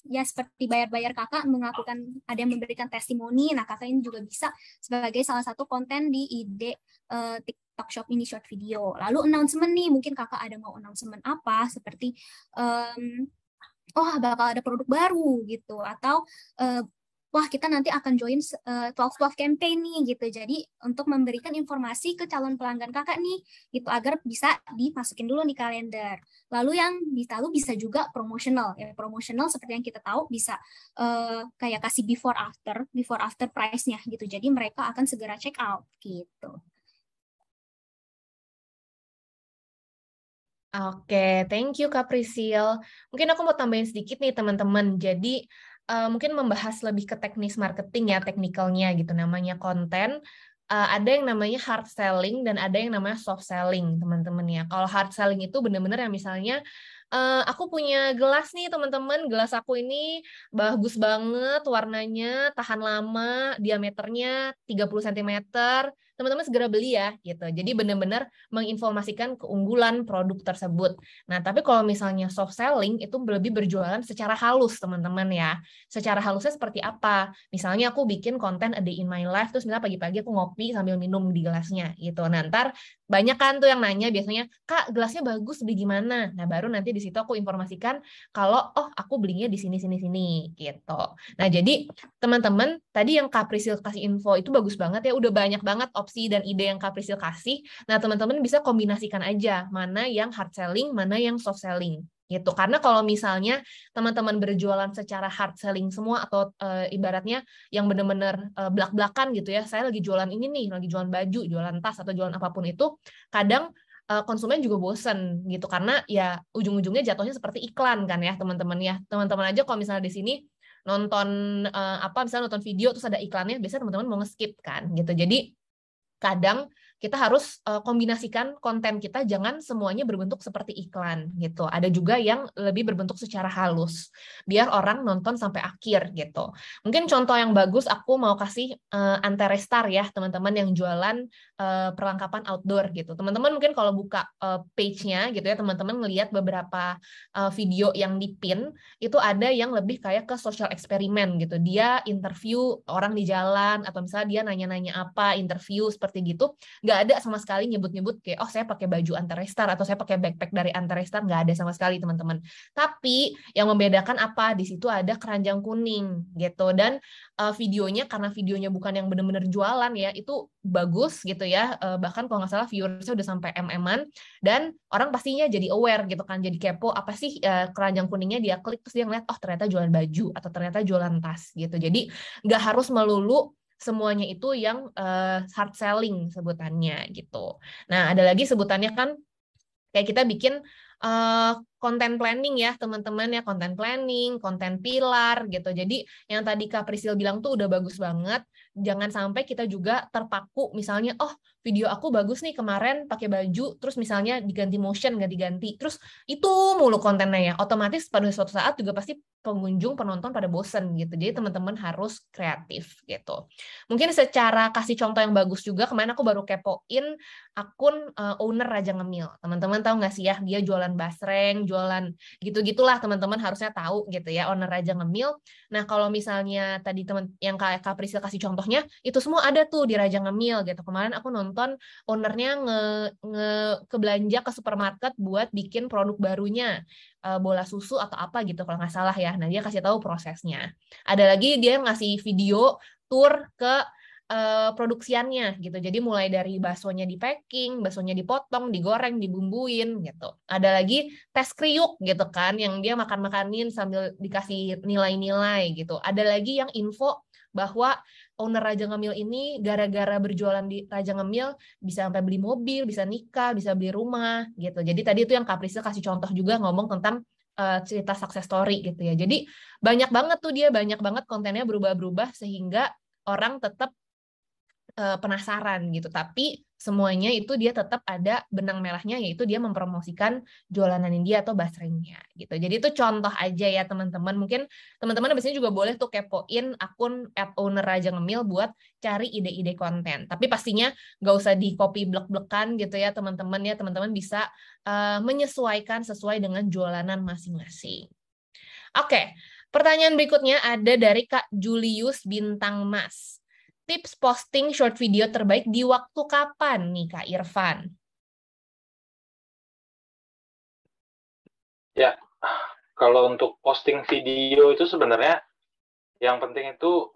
ya seperti bayar-bayar kakak ada yang memberikan testimoni. Nah, kakak ini juga bisa sebagai salah satu konten di ide TikTok Shop ini short video. Lalu announcement nih, mungkin kakak ada mau announcement apa, seperti bakal ada produk baru gitu, atau wah kita nanti akan join 12 campaign nih gitu. Jadi untuk memberikan informasi ke calon pelanggan kakak nih gitu, agar bisa dimasukin dulu di kalender. Lalu yang bisa juga promotional ya, promotional seperti yang kita tahu bisa kayak kasih before after price-nya gitu. Jadi mereka akan segera check out gitu. Oke, thank you Kak Prisil. Mungkin aku mau tambahin sedikit nih teman-teman. Jadi mungkin membahas lebih ke teknis marketing ya, teknikalnya gitu. Namanya konten, ada yang namanya hard selling dan ada yang namanya soft selling teman-teman ya. Kalau hard selling itu benar-benar yang misalnya aku punya gelas nih teman-teman, gelas aku ini bagus banget, warnanya tahan lama, diameternya 30 cm, teman-teman segera beli ya gitu. Jadi benar-benar menginformasikan keunggulan produk tersebut. Nah, tapi kalau misalnya soft selling itu lebih berjualan secara halus teman-teman ya. Secara halusnya seperti apa? Misalnya aku bikin konten a day in my life, terus misalnya pagi-pagi aku ngopi sambil minum di gelasnya gitu. Nah, ntar banyak kan tuh yang nanya biasanya, Kak gelasnya bagus beli gimana? Nah, baru nanti di situ aku informasikan kalau aku belinya di sini gitu. Nah, jadi teman-teman tadi yang Kak Prisil kasih info itu bagus banget ya, udah banyak banget opsi dan ide yang Kak Prisil kasih. Nah, teman-teman bisa kombinasikan aja mana yang hard selling, mana yang soft selling gitu. Karena kalau misalnya teman-teman berjualan secara hard selling semua, atau ibaratnya yang benar-benar belak-belakan gitu ya, saya lagi jualan ini nih, lagi jualan baju, jualan tas atau jualan apapun itu, kadang konsumen juga bosen gitu, karena ya ujung-ujungnya jatuhnya seperti iklan kan ya teman-teman ya. Teman-teman aja kalau misalnya di sini nonton misalnya nonton video terus ada iklannya, biasanya teman-teman mau nge-skip kan gitu. Jadi kadang kita harus kombinasikan konten kita, jangan semuanya berbentuk seperti iklan gitu. Ada juga yang lebih berbentuk secara halus, biar orang nonton sampai akhir gitu. Mungkin contoh yang bagus aku mau kasih Antarestar ya, teman-teman yang jualan perlengkapan outdoor gitu. Teman-teman mungkin kalau buka page-nya gitu ya, teman-teman ngelihat beberapa video yang di-pin, itu ada yang lebih kayak ke social eksperimen gitu. Dia interview orang di jalan, atau misalnya dia nanya-nanya apa, interview seperti gitu. Nggak nggak ada sama sekali nyebut-nyebut kayak, oh saya pakai baju Antarestar atau saya pakai backpack dari Antarestar, nggak ada sama sekali teman-teman. Tapi yang membedakan apa? Di situ ada keranjang kuning gitu. Dan videonya, karena videonya bukan yang benar-benar jualan ya, itu bagus gitu ya. Bahkan kalau nggak salah viewersnya udah sampai MM-an, dan orang pastinya jadi aware gitu kan, jadi kepo apa sih keranjang kuningnya, dia klik terus dia ngeliat, oh ternyata jualan baju atau ternyata jualan tas gitu. Jadi nggak harus melulu semuanya itu yang hard selling sebutannya gitu. Nah, ada lagi sebutannya kan kayak kita bikin konten planning ya teman-teman ya, konten planning, konten pilar gitu. Jadi yang tadi Kak Prisil bilang tuh udah bagus banget. Jangan sampai kita juga terpaku misalnya, oh video aku bagus nih kemarin pakai baju, terus misalnya diganti motion, ganti-ganti, terus itu mulu kontennya ya. Otomatis pada suatu saat juga pasti pengunjung, penonton pada bosen gitu. Jadi teman-teman harus kreatif gitu. Mungkin secara kasih contoh yang bagus juga, kemarin aku baru kepoin akun owner Raja Ngemil. Teman-teman tahu nggak sih ya, dia jualan basreng, jualan gitu-gitulah, teman-teman harusnya tahu gitu ya, owner Raja Ngemil. Nah, kalau misalnya tadi teman yang Kak Prisil kasih contohnya, itu semua ada tuh di Raja Ngemil gitu. Kemarin aku nonton ownernya ke belanja ke supermarket buat bikin produk barunya, bola susu atau apa gitu kalau nggak salah ya. Nah, dia kasih tahu prosesnya. Ada lagi dia ngasih video tour ke produksiannya gitu. Jadi mulai dari baksonya di packing, baksonya dipotong, digoreng, dibumbuin gitu. Ada lagi tes kriuk gitu kan, yang dia makan-makanin sambil dikasih nilai-nilai gitu. Ada lagi yang info bahwa owner Raja Ngemil ini gara-gara berjualan di Raja Ngemil bisa sampai beli mobil, bisa nikah, bisa beli rumah gitu. Jadi tadi itu yang Kak Priscil kasih contoh juga ngomong tentang cerita success story gitu ya. Jadi banyak banget tuh dia, banyak banget kontennya berubah-berubah sehingga orang tetap penasaran gitu. Tapi semuanya itu dia tetap ada benang merahnya, yaitu dia mempromosikan jualanan dia atau basrengnya gitu. Jadi itu contoh aja ya teman-teman. Mungkin teman-teman biasanya juga boleh tuh kepoin akun @owner_raja_ngemil buat cari ide-ide konten. Tapi pastinya nggak usah di copy blek-blekan gitu ya teman-teman ya. Teman-teman bisa menyesuaikan sesuai dengan jualanan masing-masing. Oke, pertanyaan berikutnya ada dari Kak Julius Bintang Mas. Tips posting short video terbaik di waktu kapan nih Kak Irfan? Ya, kalau untuk posting video itu sebenarnya yang penting itu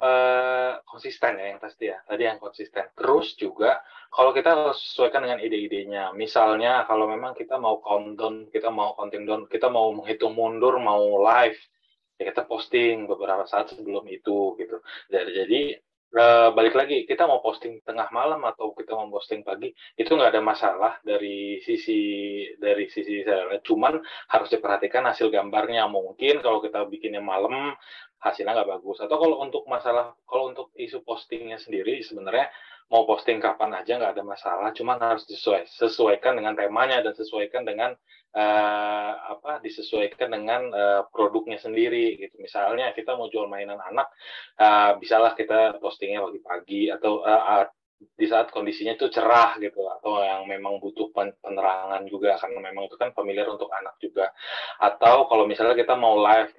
konsisten ya, yang pasti ya. Tadi yang konsisten. Terus juga kalau kita harus sesuaikan dengan ide-idenya. Misalnya kalau memang kita mau countdown, kita mau counting down, kita mau menghitung mundur, mau live, ya kita posting beberapa saat sebelum itu gitu. Jadi balik lagi, kita mau posting tengah malam atau kita mau posting pagi, itu nggak ada masalah dari sisi saya. Cuman harus diperhatikan hasil gambarnya. Mungkin kalau kita bikinnya malam, hasilnya nggak bagus. Atau kalau untuk isu postingnya sendiri, sebenarnya mau posting kapan aja nggak ada masalah. Cuman harus disesuaikan dengan temanya dan disesuaikan dengan produknya sendiri gitu. Misalnya kita mau jual mainan anak, bisalah kita postingnya pagi-pagi atau di saat kondisinya itu cerah gitu, atau yang memang butuh penerangan juga karena memang itu kan familiar untuk anak juga. Atau kalau misalnya kita mau live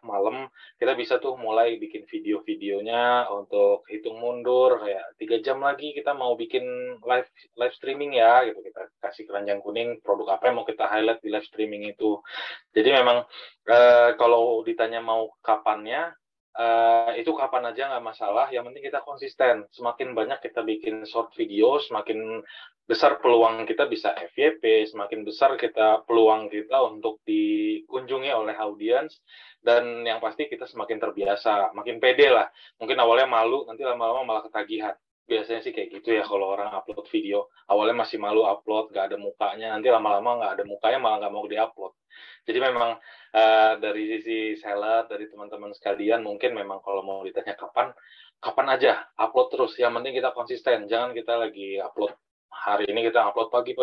malam, kita bisa tuh mulai bikin video-videonya untuk hitung mundur kayak 3 jam lagi kita mau bikin live streaming ya gitu, kita kasih keranjang kuning produk apa yang mau kita highlight di live streaming itu. Jadi memang kalau ditanya mau kapannya, itu kapan aja nggak masalah, yang penting kita konsisten. Semakin banyak kita bikin short video, semakin besar peluang kita bisa FYP, semakin besar peluang kita untuk dikunjungi oleh audiens, dan yang pasti kita semakin terbiasa, makin pede lah. Mungkin awalnya malu, nanti lama-lama malah ketagihan. Biasanya sih kayak gitu ya kalau orang upload video. Awalnya masih malu upload, nggak ada mukanya, nanti lama-lama nggak ada mukanya malah nggak mau diupload. Jadi memang dari sisi seller, dari teman-teman sekalian, mungkin memang kalau mau ditanya kapan aja upload terus. Yang penting kita konsisten, jangan kita lagi upload hari ini kita upload pagi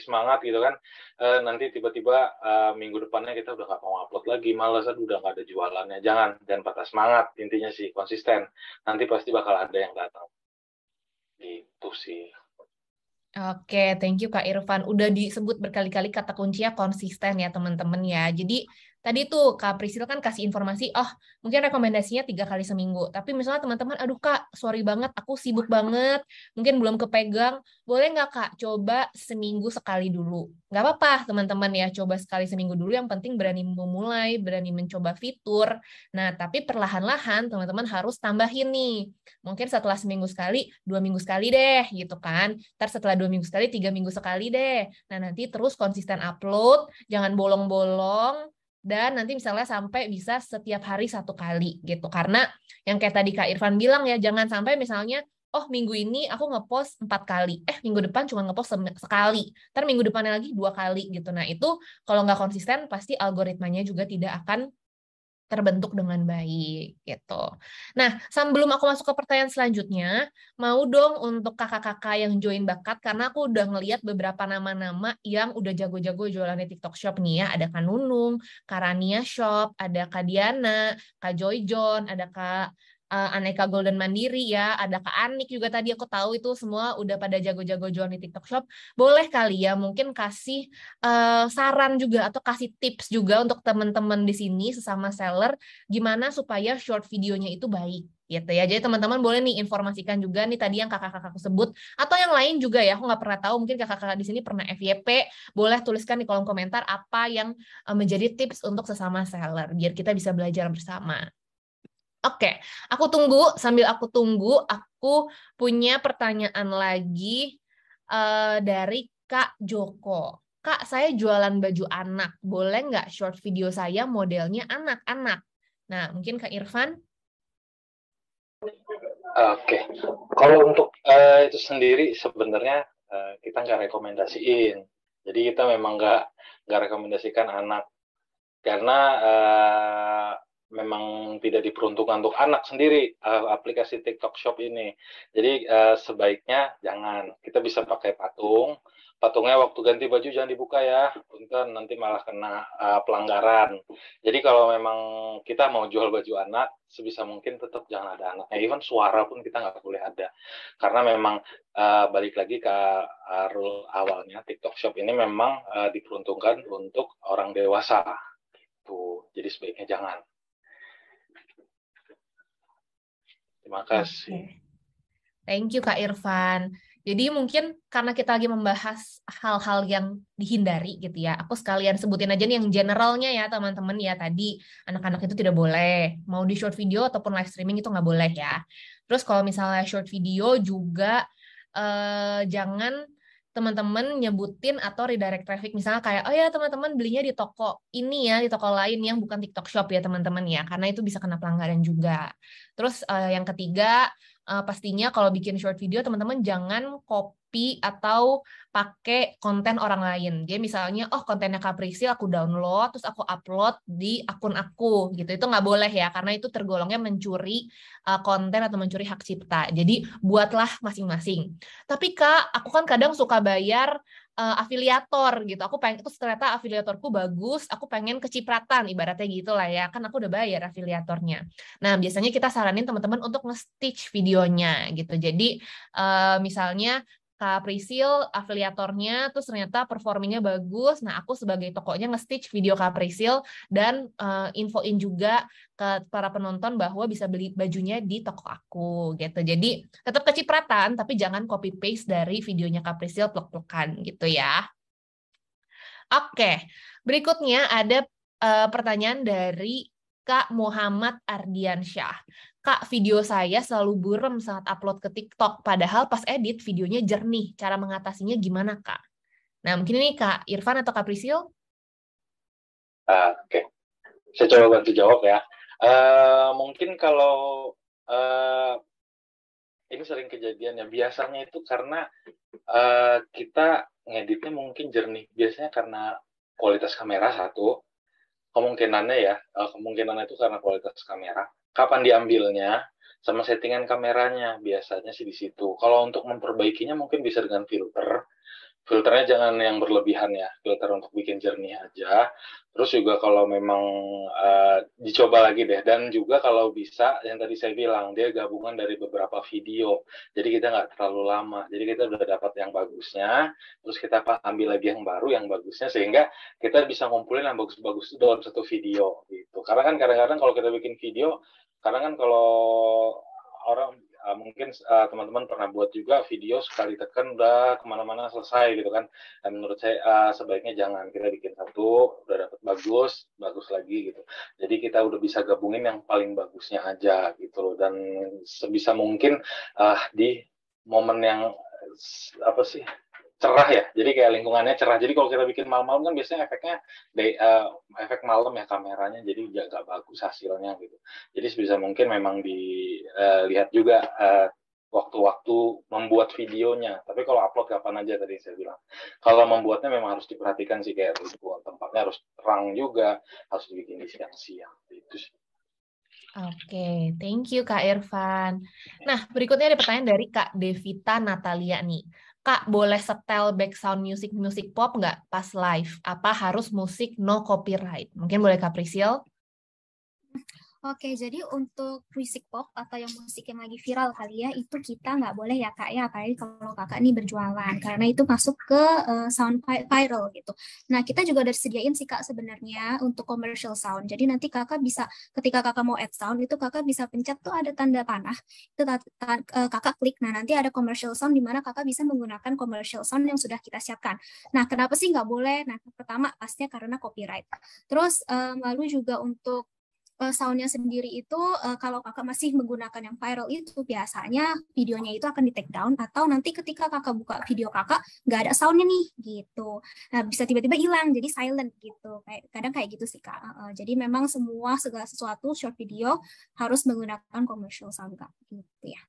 semangat gitu kan, nanti tiba-tiba minggu depannya kita udah nggak mau upload lagi, malas, udah nggak ada jualannya. Jangan patah semangat, intinya sih konsisten, nanti pasti bakal ada yang datang gitu sih. Oke, thank you Kak Irfan. Udah disebut berkali-kali kata kuncinya konsisten ya teman-teman ya. Jadi tadi tuh Kak Priscil kan kasih informasi, oh mungkin rekomendasinya 3 kali seminggu. Tapi misalnya teman-teman, aduh Kak, sorry banget, aku sibuk banget, mungkin belum kepegang. Boleh nggak Kak, coba seminggu sekali dulu? Nggak apa-apa teman-teman ya, coba sekali seminggu dulu. Yang penting berani memulai, berani mencoba fitur. Nah, tapi perlahan-lahan teman-teman harus tambahin nih. Mungkin setelah seminggu sekali, 2 minggu sekali deh, gitu kan. Ntar setelah 2 minggu sekali, 3 minggu sekali deh. Nah, nanti terus konsisten upload, jangan bolong-bolong, dan nanti misalnya sampai bisa setiap hari 1 kali gitu. Karena yang kayak tadi Kak Irfan bilang ya, jangan sampai misalnya, oh minggu ini aku ngepost 4 kali, minggu depan cuma ngepost sekali, ntar minggu depannya lagi 2 kali gitu. Nah itu kalau nggak konsisten pasti algoritmanya juga tidak akan terbentuk dengan baik gitu. Nah, sebelum aku masuk ke pertanyaan selanjutnya, mau dong untuk kakak-kakak yang join bakat karena aku udah ngeliat beberapa nama-nama yang udah jago-jago jualan di TikTok Shop nih ya. Ada Kak Nunung, Kak Rania Shop, ada Kak Diana, Kak Joy John, ada Kak Aneka Golden Mandiri ya, ada Kak Anik juga tadi aku tahu itu semua udah pada jago-jago jualan di TikTok Shop. Boleh kali ya mungkin kasih saran juga atau kasih tips juga untuk teman-teman di sini sesama seller gimana supaya short videonya itu baik gitu ya. Jadi teman-teman boleh nih informasikan juga nih tadi yang kakak-kakak sebut atau yang lain juga ya. Aku nggak pernah tahu mungkin kakak-kakak di sini pernah FYP, boleh tuliskan di kolom komentar apa yang menjadi tips untuk sesama seller biar kita bisa belajar bersama. Oke, aku tunggu. Sambil aku tunggu, aku punya pertanyaan lagi dari Kak Joko. Kak, saya jualan baju anak. Boleh nggak short video saya modelnya anak-anak? Nah, mungkin Kak Irfan? Oke, kalau untuk itu sendiri sebenarnya kita nggak rekomendasiin. Jadi kita memang nggak rekomendasikan anak karena memang tidak diperuntukkan untuk anak sendiri aplikasi TikTok Shop ini. Jadi sebaiknya jangan. Kita bisa pakai patung. Patungnya waktu ganti baju jangan dibuka ya, punten nanti malah kena pelanggaran. Jadi kalau memang kita mau jual baju anak, sebisa mungkin tetap jangan ada anaknya. Even suara pun kita nggak boleh ada. Karena memang balik lagi ke rule awalnya, TikTok Shop ini memang diperuntukkan untuk orang dewasa. Tuh, jadi sebaiknya jangan. Terima kasih. Thank you Kak Irfan. Jadi mungkin karena kita lagi membahas hal-hal yang dihindari gitu ya, aku sekalian sebutin aja nih yang generalnya ya teman-teman ya. Tadi anak-anak itu tidak boleh, mau di short video ataupun live streaming itu nggak boleh ya. Terus kalau misalnya short video juga jangan teman-teman nyebutin atau redirect traffic misalnya kayak oh ya teman-teman belinya di toko ini ya, di toko lain yang bukan TikTok Shop ya teman-teman ya, karena itu bisa kena pelanggaran juga. Terus yang ketiga pastinya kalau bikin short video teman-teman jangan copy atau pakai konten orang lain. Jadi misalnya oh kontennya Kak Priscil aku download terus aku upload di akun aku gitu. Itu nggak boleh ya karena itu tergolongnya mencuri konten atau mencuri hak cipta. Jadi buatlah masing-masing. Tapi Kak, aku kan kadang suka bayar afiliator gitu. Aku pengen terus ternyata afiliatorku bagus, aku pengen kecipratan ibaratnya gitu lah ya. Kan aku udah bayar afiliatornya. Nah, biasanya kita saranin teman-teman untuk nge-stitch videonya gitu. Jadi misalnya Kak Priscil afiliatornya terus ternyata performingnya bagus. Nah, aku sebagai tokonya nge-stitch video Kak Priscil dan infoin juga ke para penonton bahwa bisa beli bajunya di toko aku gitu. Jadi tetap kecipratan tapi jangan copy paste dari videonya Kak Priscil plek-plekan gitu ya. Oke, berikutnya ada pertanyaan dari Kak Muhammad Ardiansyah. Kak, video saya selalu burem saat upload ke TikTok, padahal pas edit videonya jernih. Cara mengatasinya gimana, Kak? Nah, mungkin ini Kak Irfan atau Kak Prisil? Oke, saya coba bantu jawab ya. Mungkin kalau ini sering kejadian ya, biasanya itu karena kita ngeditnya mungkin jernih. Biasanya karena kualitas kamera satu, kemungkinannya ya, kemungkinannya itu karena kualitas kamera. Kapan diambilnya, sama settingan kameranya, biasanya sih di situ. Kalau untuk memperbaikinya mungkin bisa dengan filter. filternya jangan yang berlebihan ya, filter untuk bikin jernih aja. Terus juga kalau memang dicoba lagi deh, dan juga kalau bisa yang tadi saya bilang, dia gabungan dari beberapa video, jadi kita nggak terlalu lama, jadi kita udah dapat yang bagusnya, terus kita ambil lagi yang baru, yang bagusnya, sehingga kita bisa ngumpulin yang bagus-bagus itu dalam satu video gitu. Karena kan kadang-kadang kalau kita bikin video, karena kan kalau orang mungkin teman-teman pernah buat juga video sekali tekan udah kemana-mana selesai gitu kan, dan menurut saya sebaiknya jangan, kita bikin satu udah dapat bagus lagi gitu, jadi kita udah bisa gabungin yang paling bagusnya aja gitu loh, dan sebisa mungkin di momen yang apa sih, cerah ya, jadi kayak lingkungannya cerah. Jadi kalau kita bikin malam-malam kan biasanya efeknya efek malam ya kameranya, jadi nggak bagus hasilnya gitu. Jadi sebisa mungkin memang dilihat juga waktu-waktu membuat videonya. Tapi kalau upload kapan aja tadi saya bilang. Kalau membuatnya memang harus diperhatikan sih, kayak tempatnya harus terang juga, harus dibikin di siang-siang. Itu sih. Oke, thank you Kak Irfan. Nah, berikutnya ada pertanyaan dari Kak Devita Natalia nih. Kak, boleh setel background musik pop nggak pas live? Apa harus musik no copyright? Mungkin boleh Kak Priscil? Oke, jadi untuk musik pop atau yang musik yang lagi viral kali ya, itu kita nggak boleh ya Kak ya, apalagi kalau Kakak nih berjualan, karena itu masuk ke sound viral gitu. Nah, kita juga udah sediain sih Kak sebenarnya untuk commercial sound. Jadi nanti Kakak bisa, ketika Kakak mau add sound, itu Kakak bisa pencet tuh ada tanda panah, itu Kakak klik, nah nanti ada commercial sound di mana Kakak bisa menggunakan commercial sound yang sudah kita siapkan. Nah, kenapa sih nggak boleh? Nah, pertama pastinya karena copyright. Terus lalu juga untuk soundnya sendiri itu kalau kakak masih menggunakan yang viral itu biasanya videonya itu akan di take down, atau nanti ketika kakak buka video kakak nggak ada soundnya nih gitu. Nah, bisa tiba-tiba hilang jadi silent gitu, kadang kayak gitu sih Kak. Jadi memang segala sesuatu short video harus menggunakan commercial sound Kak gitu ya.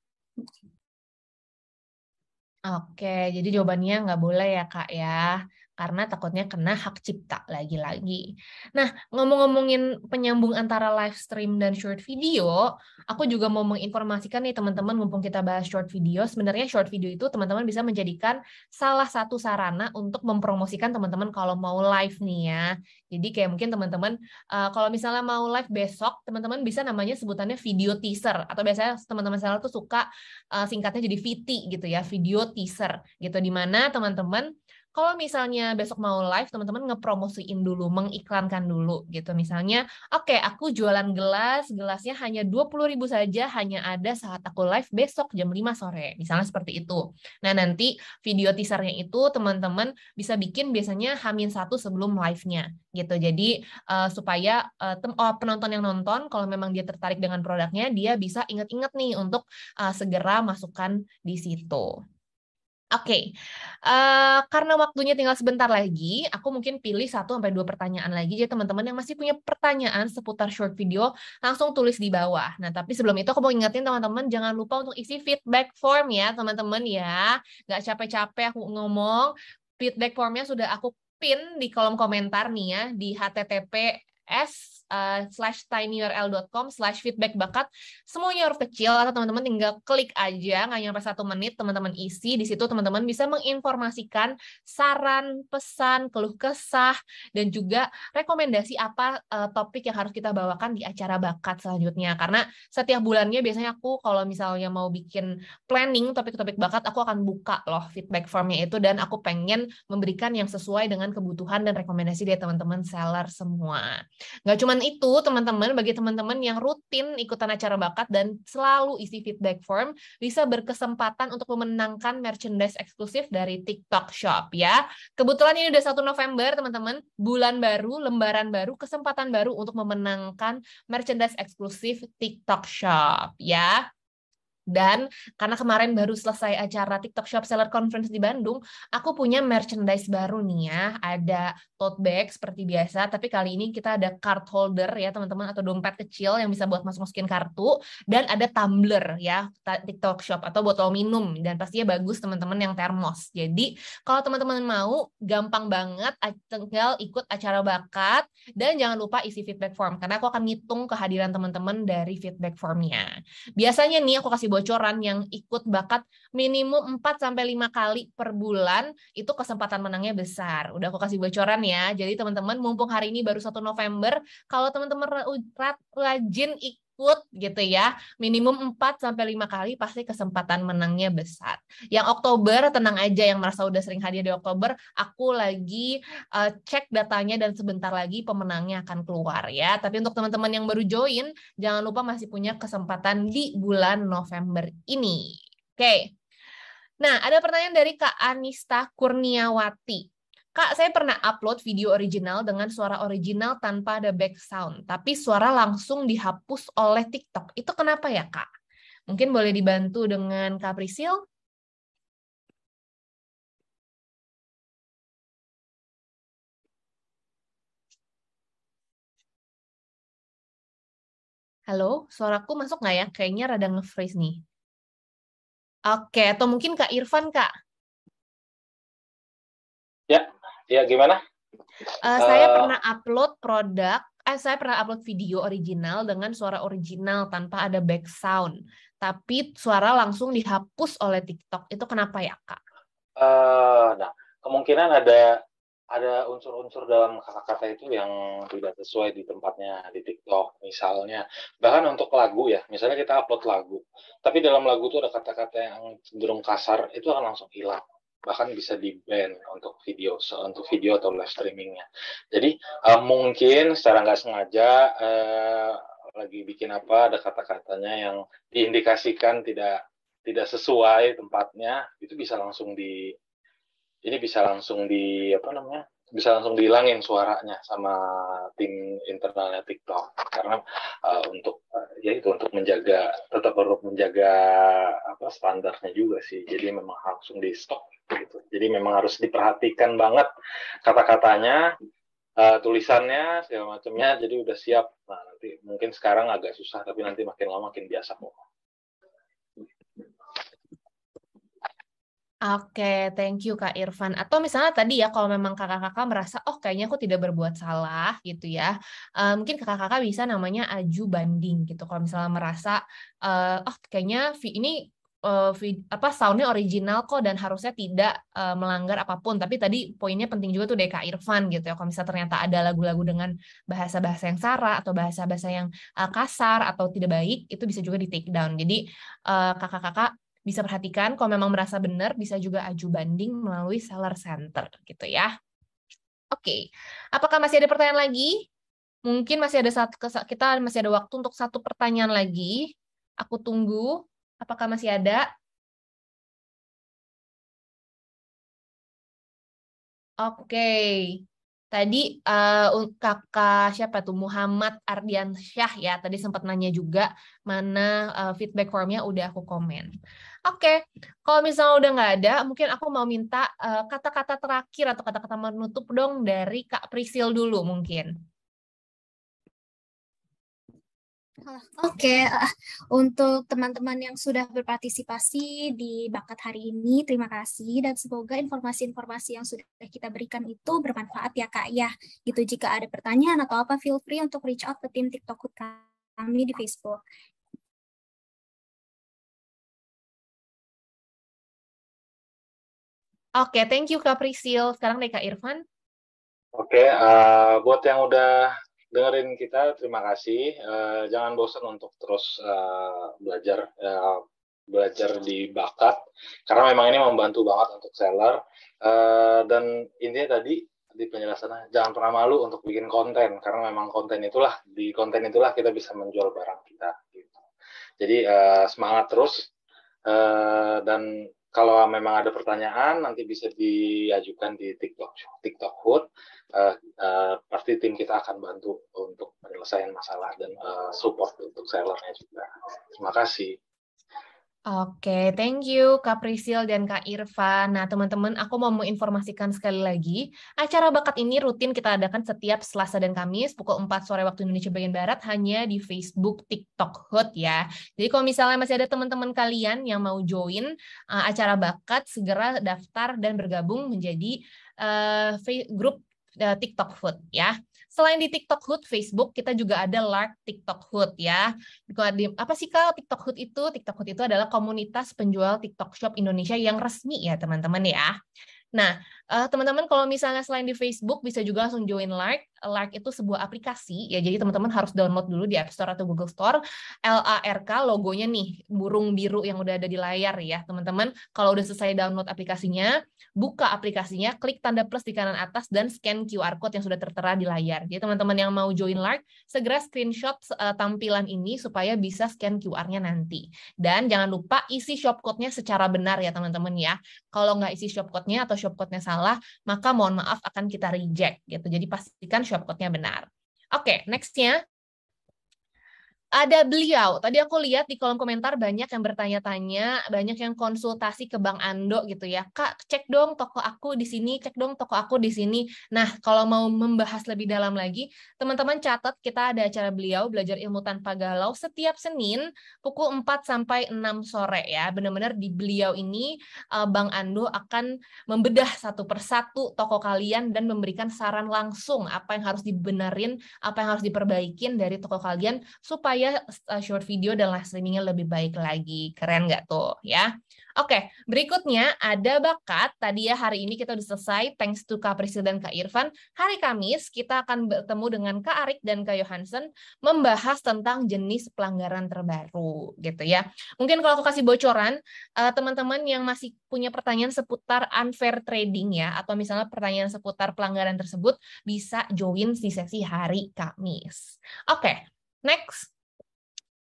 Oke, jadi jawabannya nggak boleh ya Kak ya, karena takutnya kena hak cipta lagi-lagi. Nah, ngomong-ngomongin penyambung antara live stream dan short video, aku juga mau menginformasikan nih teman-teman, mumpung kita bahas short video, sebenarnya short video itu teman-teman bisa menjadikan salah satu sarana untuk mempromosikan teman-teman kalau mau live nih ya. Jadi kayak mungkin teman-teman, kalau misalnya mau live besok, teman-teman bisa namanya sebutannya video teaser, atau biasanya teman-teman saya tuh suka singkatnya jadi VT gitu ya, video teaser gitu, di mana teman-teman kalau misalnya besok mau live, teman-teman ngepromosiin dulu, mengiklankan dulu gitu. Misalnya, oke, aku jualan gelas, gelasnya hanya 20.000 saja, hanya ada saat aku live besok jam 5 sore. Misalnya seperti itu. Nah, nanti video teasernya itu teman-teman bisa bikin biasanya H-1 sebelum live-nya gitu. Jadi supaya penonton yang nonton, kalau memang dia tertarik dengan produknya, dia bisa ingat-ingat nih untuk segera masukkan di situ. Oke, karena waktunya tinggal sebentar lagi, aku mungkin pilih 1-2 pertanyaan lagi. Jadi teman-teman yang masih punya pertanyaan seputar short video, langsung tulis di bawah. Nah, tapi sebelum itu aku mau ingetin teman-teman, jangan lupa untuk isi feedback form ya, teman-teman ya. Nggak capek-capek aku ngomong, feedback formnya sudah aku pin di kolom komentar nih ya, di https:/tinyurl.com/feedbackbakat. Semuanya huruf kecil, atau teman-teman tinggal klik aja, nggak nyampe 1 menit, teman-teman isi. Di situ teman-teman bisa menginformasikan saran, pesan, keluh kesah, dan juga rekomendasi apa topik yang harus kita bawakan di acara bakat selanjutnya. Karena setiap bulannya biasanya aku kalau misalnya mau bikin planning topik-topik bakat, aku akan buka loh feedback formnya itu, dan aku pengen memberikan yang sesuai dengan kebutuhan dan rekomendasi dari teman-teman seller semua. Nggak cuma itu, teman-teman, bagi teman-teman yang rutin ikutan acara bakat dan selalu isi feedback form, bisa berkesempatan untuk memenangkan merchandise eksklusif dari TikTok Shop ya. Kebetulan ini udah 1 November, teman-teman, bulan baru, lembaran baru, kesempatan baru untuk memenangkan merchandise eksklusif TikTok Shop ya. Dan karena kemarin baru selesai acara TikTok Shop Seller Conference di Bandung, aku punya merchandise baru nih ya. Ada tote bag seperti biasa, tapi kali ini kita ada card holder ya teman-teman, atau dompet kecil yang bisa buat masukin kartu, dan ada tumbler ya, TikTok Shop atau botol minum, dan pastinya bagus teman-teman yang termos. Jadi kalau teman-teman mau, gampang banget, tinggal ikut acara bakat, dan jangan lupa isi feedback form, karena aku akan ngitung kehadiran teman-teman dari feedback formnya. Biasanya nih aku kasih bocoran yang ikut bakat minimum 4-5 kali per bulan, itu kesempatan menangnya besar. Udah aku kasih bocoran ya. Jadi teman-teman, mumpung hari ini baru 1 November, kalau teman-teman rajin ikut gitu ya, minimum 4-5 kali pasti kesempatan menangnya besar. Yang Oktober, tenang aja yang merasa udah sering hadiah di Oktober, aku lagi cek datanya dan sebentar lagi pemenangnya akan keluar ya. Tapi untuk teman-teman yang baru join, jangan lupa masih punya kesempatan di bulan November ini. Oke. Nah, ada pertanyaan dari Kak Anista Kurniawati. Kak, saya pernah upload video original dengan suara original tanpa ada back sound, tapi suara langsung dihapus oleh TikTok. Itu kenapa ya, Kak? Mungkin boleh dibantu dengan Kak Prisil? Halo, suaraku masuk nggak ya? Kayaknya rada nge-freeze nih. Oke, atau mungkin Kak Irfan, Kak? Ya gimana? Saya pernah upload saya pernah upload video original dengan suara original tanpa ada back sound, tapi suara langsung dihapus oleh TikTok. Itu kenapa ya, Kak? Nah, kemungkinan ada unsur-unsur dalam kata-kata itu yang tidak sesuai di tempatnya di TikTok. Misalnya, bahkan untuk lagu ya, misalnya kita upload lagu, tapi dalam lagu itu ada kata-kata yang cenderung kasar, itu akan langsung hilang. Bahkan bisa di-ban untuk video atau live streamingnya. Jadi mungkin secara nggak sengaja lagi bikin apa, ada kata-katanya yang diindikasikan tidak sesuai tempatnya, itu bisa langsung bisa langsung dihilangin suaranya sama tim internalnya TikTok, karena untuk tetap perlu menjaga standarnya juga sih. Jadi memang langsung di stop gitu. Jadi memang harus diperhatikan banget kata-katanya, tulisannya segala macamnya, jadi udah siap. Nah, nanti mungkin sekarang agak susah, tapi nanti makin lama makin biasa kok. Oke, thank you Kak Irfan. Atau misalnya tadi ya, kalau memang kakak-kakak merasa, oh kayaknya aku tidak berbuat salah gitu ya, mungkin kakak-kakak bisa namanya aju banding gitu. Kalau misalnya merasa, oh kayaknya ini soundnya original kok dan harusnya tidak melanggar apapun. Tapi tadi poinnya penting juga tuh dari Kak Irfan gitu ya. Kalau misalnya ternyata ada lagu-lagu dengan bahasa-bahasa yang sara atau bahasa-bahasa yang kasar atau tidak baik, itu bisa juga di take down. Jadi kakak-kakak bisa perhatikan, kalau memang merasa benar, bisa juga aju banding melalui seller center, gitu ya. Oke, apakah masih ada pertanyaan lagi? Mungkin kita masih ada waktu untuk 1 pertanyaan lagi. Aku tunggu. Apakah masih ada? Oke. Tadi kakak siapa tuh, Muhammad Ardiansyah ya, tadi sempat nanya juga mana feedback formnya, udah aku komen. Oke, kalau misalnya udah nggak ada, mungkin aku mau minta kata-kata terakhir atau kata-kata menutup dong dari Kak Prisil dulu mungkin. Oke, untuk teman-teman yang sudah berpartisipasi di Bakat hari ini, terima kasih dan semoga informasi-informasi yang sudah kita berikan itu bermanfaat ya Kak ya. Gitu, jika ada pertanyaan atau apa, feel free untuk reach out ke tim TikTok Hood kami di Facebook. Oke, thank you Kak Prisil. Sekarang dari Kak Irfan. Oke, buat yang udah dengerin kita, terima kasih. Jangan bosan untuk terus belajar di Bakat, karena memang ini membantu banget untuk seller. Dan intinya tadi di penjelasannya, jangan pernah malu untuk bikin konten, karena memang di konten itulah kita bisa menjual barang kita. Gitu. Jadi semangat terus, dan kalau memang ada pertanyaan nanti bisa diajukan di TikTok Hood. Pasti tim kita akan bantu untuk menyelesaikan masalah dan support untuk sellernya juga. Terima kasih. Oke, thank you Kak Prisil dan Kak Irfan. Nah, teman-teman, aku mau menginformasikan sekali lagi, acara Bakat ini rutin kita adakan setiap Selasa dan Kamis pukul 4 sore waktu Indonesia bagian Barat hanya di Facebook TikTok Hood ya. Jadi kalau misalnya masih ada teman-teman kalian yang mau join acara Bakat, segera daftar dan bergabung menjadi grup TikTok Hood ya. Selain di TikTok Hood Facebook, kita juga ada Lark TikTok Hood ya. Apa sih Kak TikTok Hood itu? TikTok Hood itu adalah komunitas penjual TikTok Shop Indonesia yang resmi ya teman-teman ya. Nah, teman-teman kalau misalnya selain di Facebook bisa juga langsung join Lark. Lark itu sebuah aplikasi ya, jadi teman-teman harus download dulu di App Store atau Google Store. LARK logonya nih, burung biru yang udah ada di layar ya teman-teman. Kalau udah selesai download aplikasinya, buka aplikasinya, klik tanda plus di kanan atas dan scan QR code yang sudah tertera di layar. Jadi teman-teman yang mau join Lark, segera screenshot tampilan ini supaya bisa scan QR-nya nanti. Dan jangan lupa isi shopcode-nya secara benar ya teman-teman ya. Kalau nggak isi shopcode-nya atau shopcode-nya salah, maka mohon maaf akan kita reject gitu. Jadi pastikan shopcode-nya benar. Oke, next-nya ada beliau. Tadi aku lihat di kolom komentar banyak yang bertanya-tanya, banyak yang konsultasi ke Bang Ando gitu ya. Kak, cek dong toko aku di sini, cek dong toko aku di sini. Nah, kalau mau membahas lebih dalam lagi, teman-teman catat kita ada acara beliau Belajar Ilmu Tanpa Galau setiap Senin pukul 4 sampai 6 sore ya. Benar-benar di beliau ini Bang Ando akan membedah satu persatu toko kalian dan memberikan saran langsung apa yang harus dibenerin, apa yang harus diperbaikin dari toko kalian supaya short video dan live streamingnya lebih baik lagi. Keren nggak tuh ya? Oke, berikutnya ada bakat. Tadi ya hari ini kita udah selesai, thanks to Kak Priscil dan Kak Irfan. Hari Kamis kita akan bertemu dengan Kak Arik dan Kak Johansen membahas tentang jenis pelanggaran terbaru gitu ya. Mungkin kalau aku kasih bocoran, teman-teman yang masih punya pertanyaan seputar unfair trading ya, atau misalnya pertanyaan seputar pelanggaran tersebut, bisa join di sesi hari Kamis. Oke, next.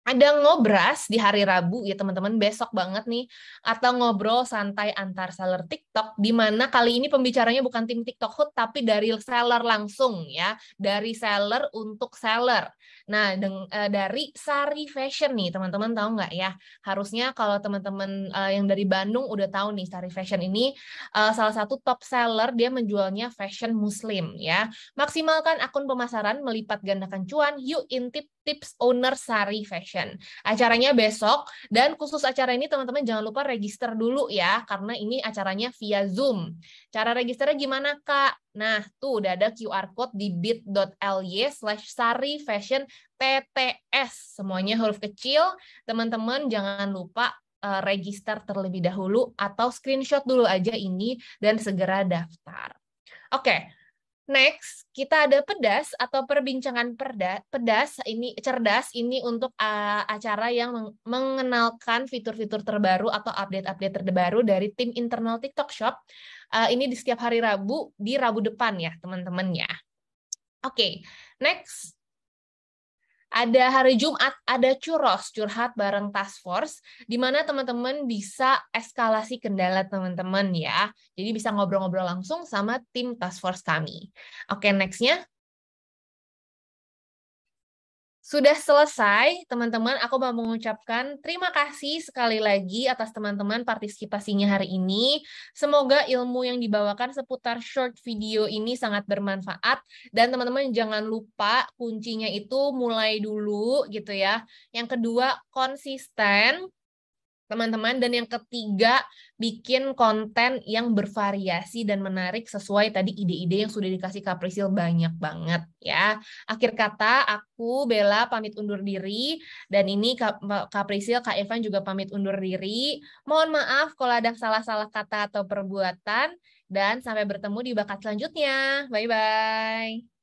Ada ngobras di hari Rabu ya teman-teman, besok banget nih, atau ngobrol santai antar seller TikTok, di mana kali ini pembicaranya bukan tim TikTok Hood tapi dari seller langsung ya, dari seller untuk seller. Nah, dari Sari Fashion nih teman-teman, tahu nggak ya? Harusnya kalau teman-teman yang dari Bandung udah tahu nih, Sari Fashion ini salah satu top seller, dia menjualnya fashion muslim ya. Maksimalkan akun pemasaran, melipat gandakan cuan, yuk intip tips owner Sari Fashion. Acaranya besok, dan khusus acara ini teman-teman jangan lupa register dulu ya, karena ini acaranya via Zoom. Cara registernya gimana Kak? Nah, tuh udah ada QR code di bit.ly/Sari Fashion TTS. Semuanya huruf kecil. Teman-teman jangan lupa register terlebih dahulu atau screenshot dulu aja ini dan segera daftar. Oke. Next, kita ada pedas atau perbincangan pedas ini cerdas, ini untuk acara yang mengenalkan fitur-fitur terbaru atau update-update terbaru dari tim internal TikTok Shop. Ini di setiap hari Rabu, di Rabu depan ya, teman-teman ya. Oke, next. Ada hari Jumat, ada churros, curhat bareng task force, di mana teman-teman bisa eskalasi kendala teman-teman ya. Jadi bisa ngobrol-ngobrol langsung sama tim task force kami. Oke, next-nya. Sudah selesai, teman-teman. Aku mau mengucapkan terima kasih sekali lagi atas teman-teman partisipasinya hari ini. Semoga ilmu yang dibawakan seputar short video ini sangat bermanfaat. Dan teman-teman jangan lupa kuncinya itu mulai dulu gitu ya. Yang kedua, konsisten. Teman-teman, dan yang ketiga, bikin konten yang bervariasi dan menarik sesuai tadi ide-ide yang sudah dikasih Kak Priscil banyak banget ya. Akhir kata, aku Bella pamit undur diri, dan ini Kak Priscil, Kak Evan juga pamit undur diri. Mohon maaf kalau ada salah-salah kata atau perbuatan, dan sampai bertemu di bakat selanjutnya. Bye-bye.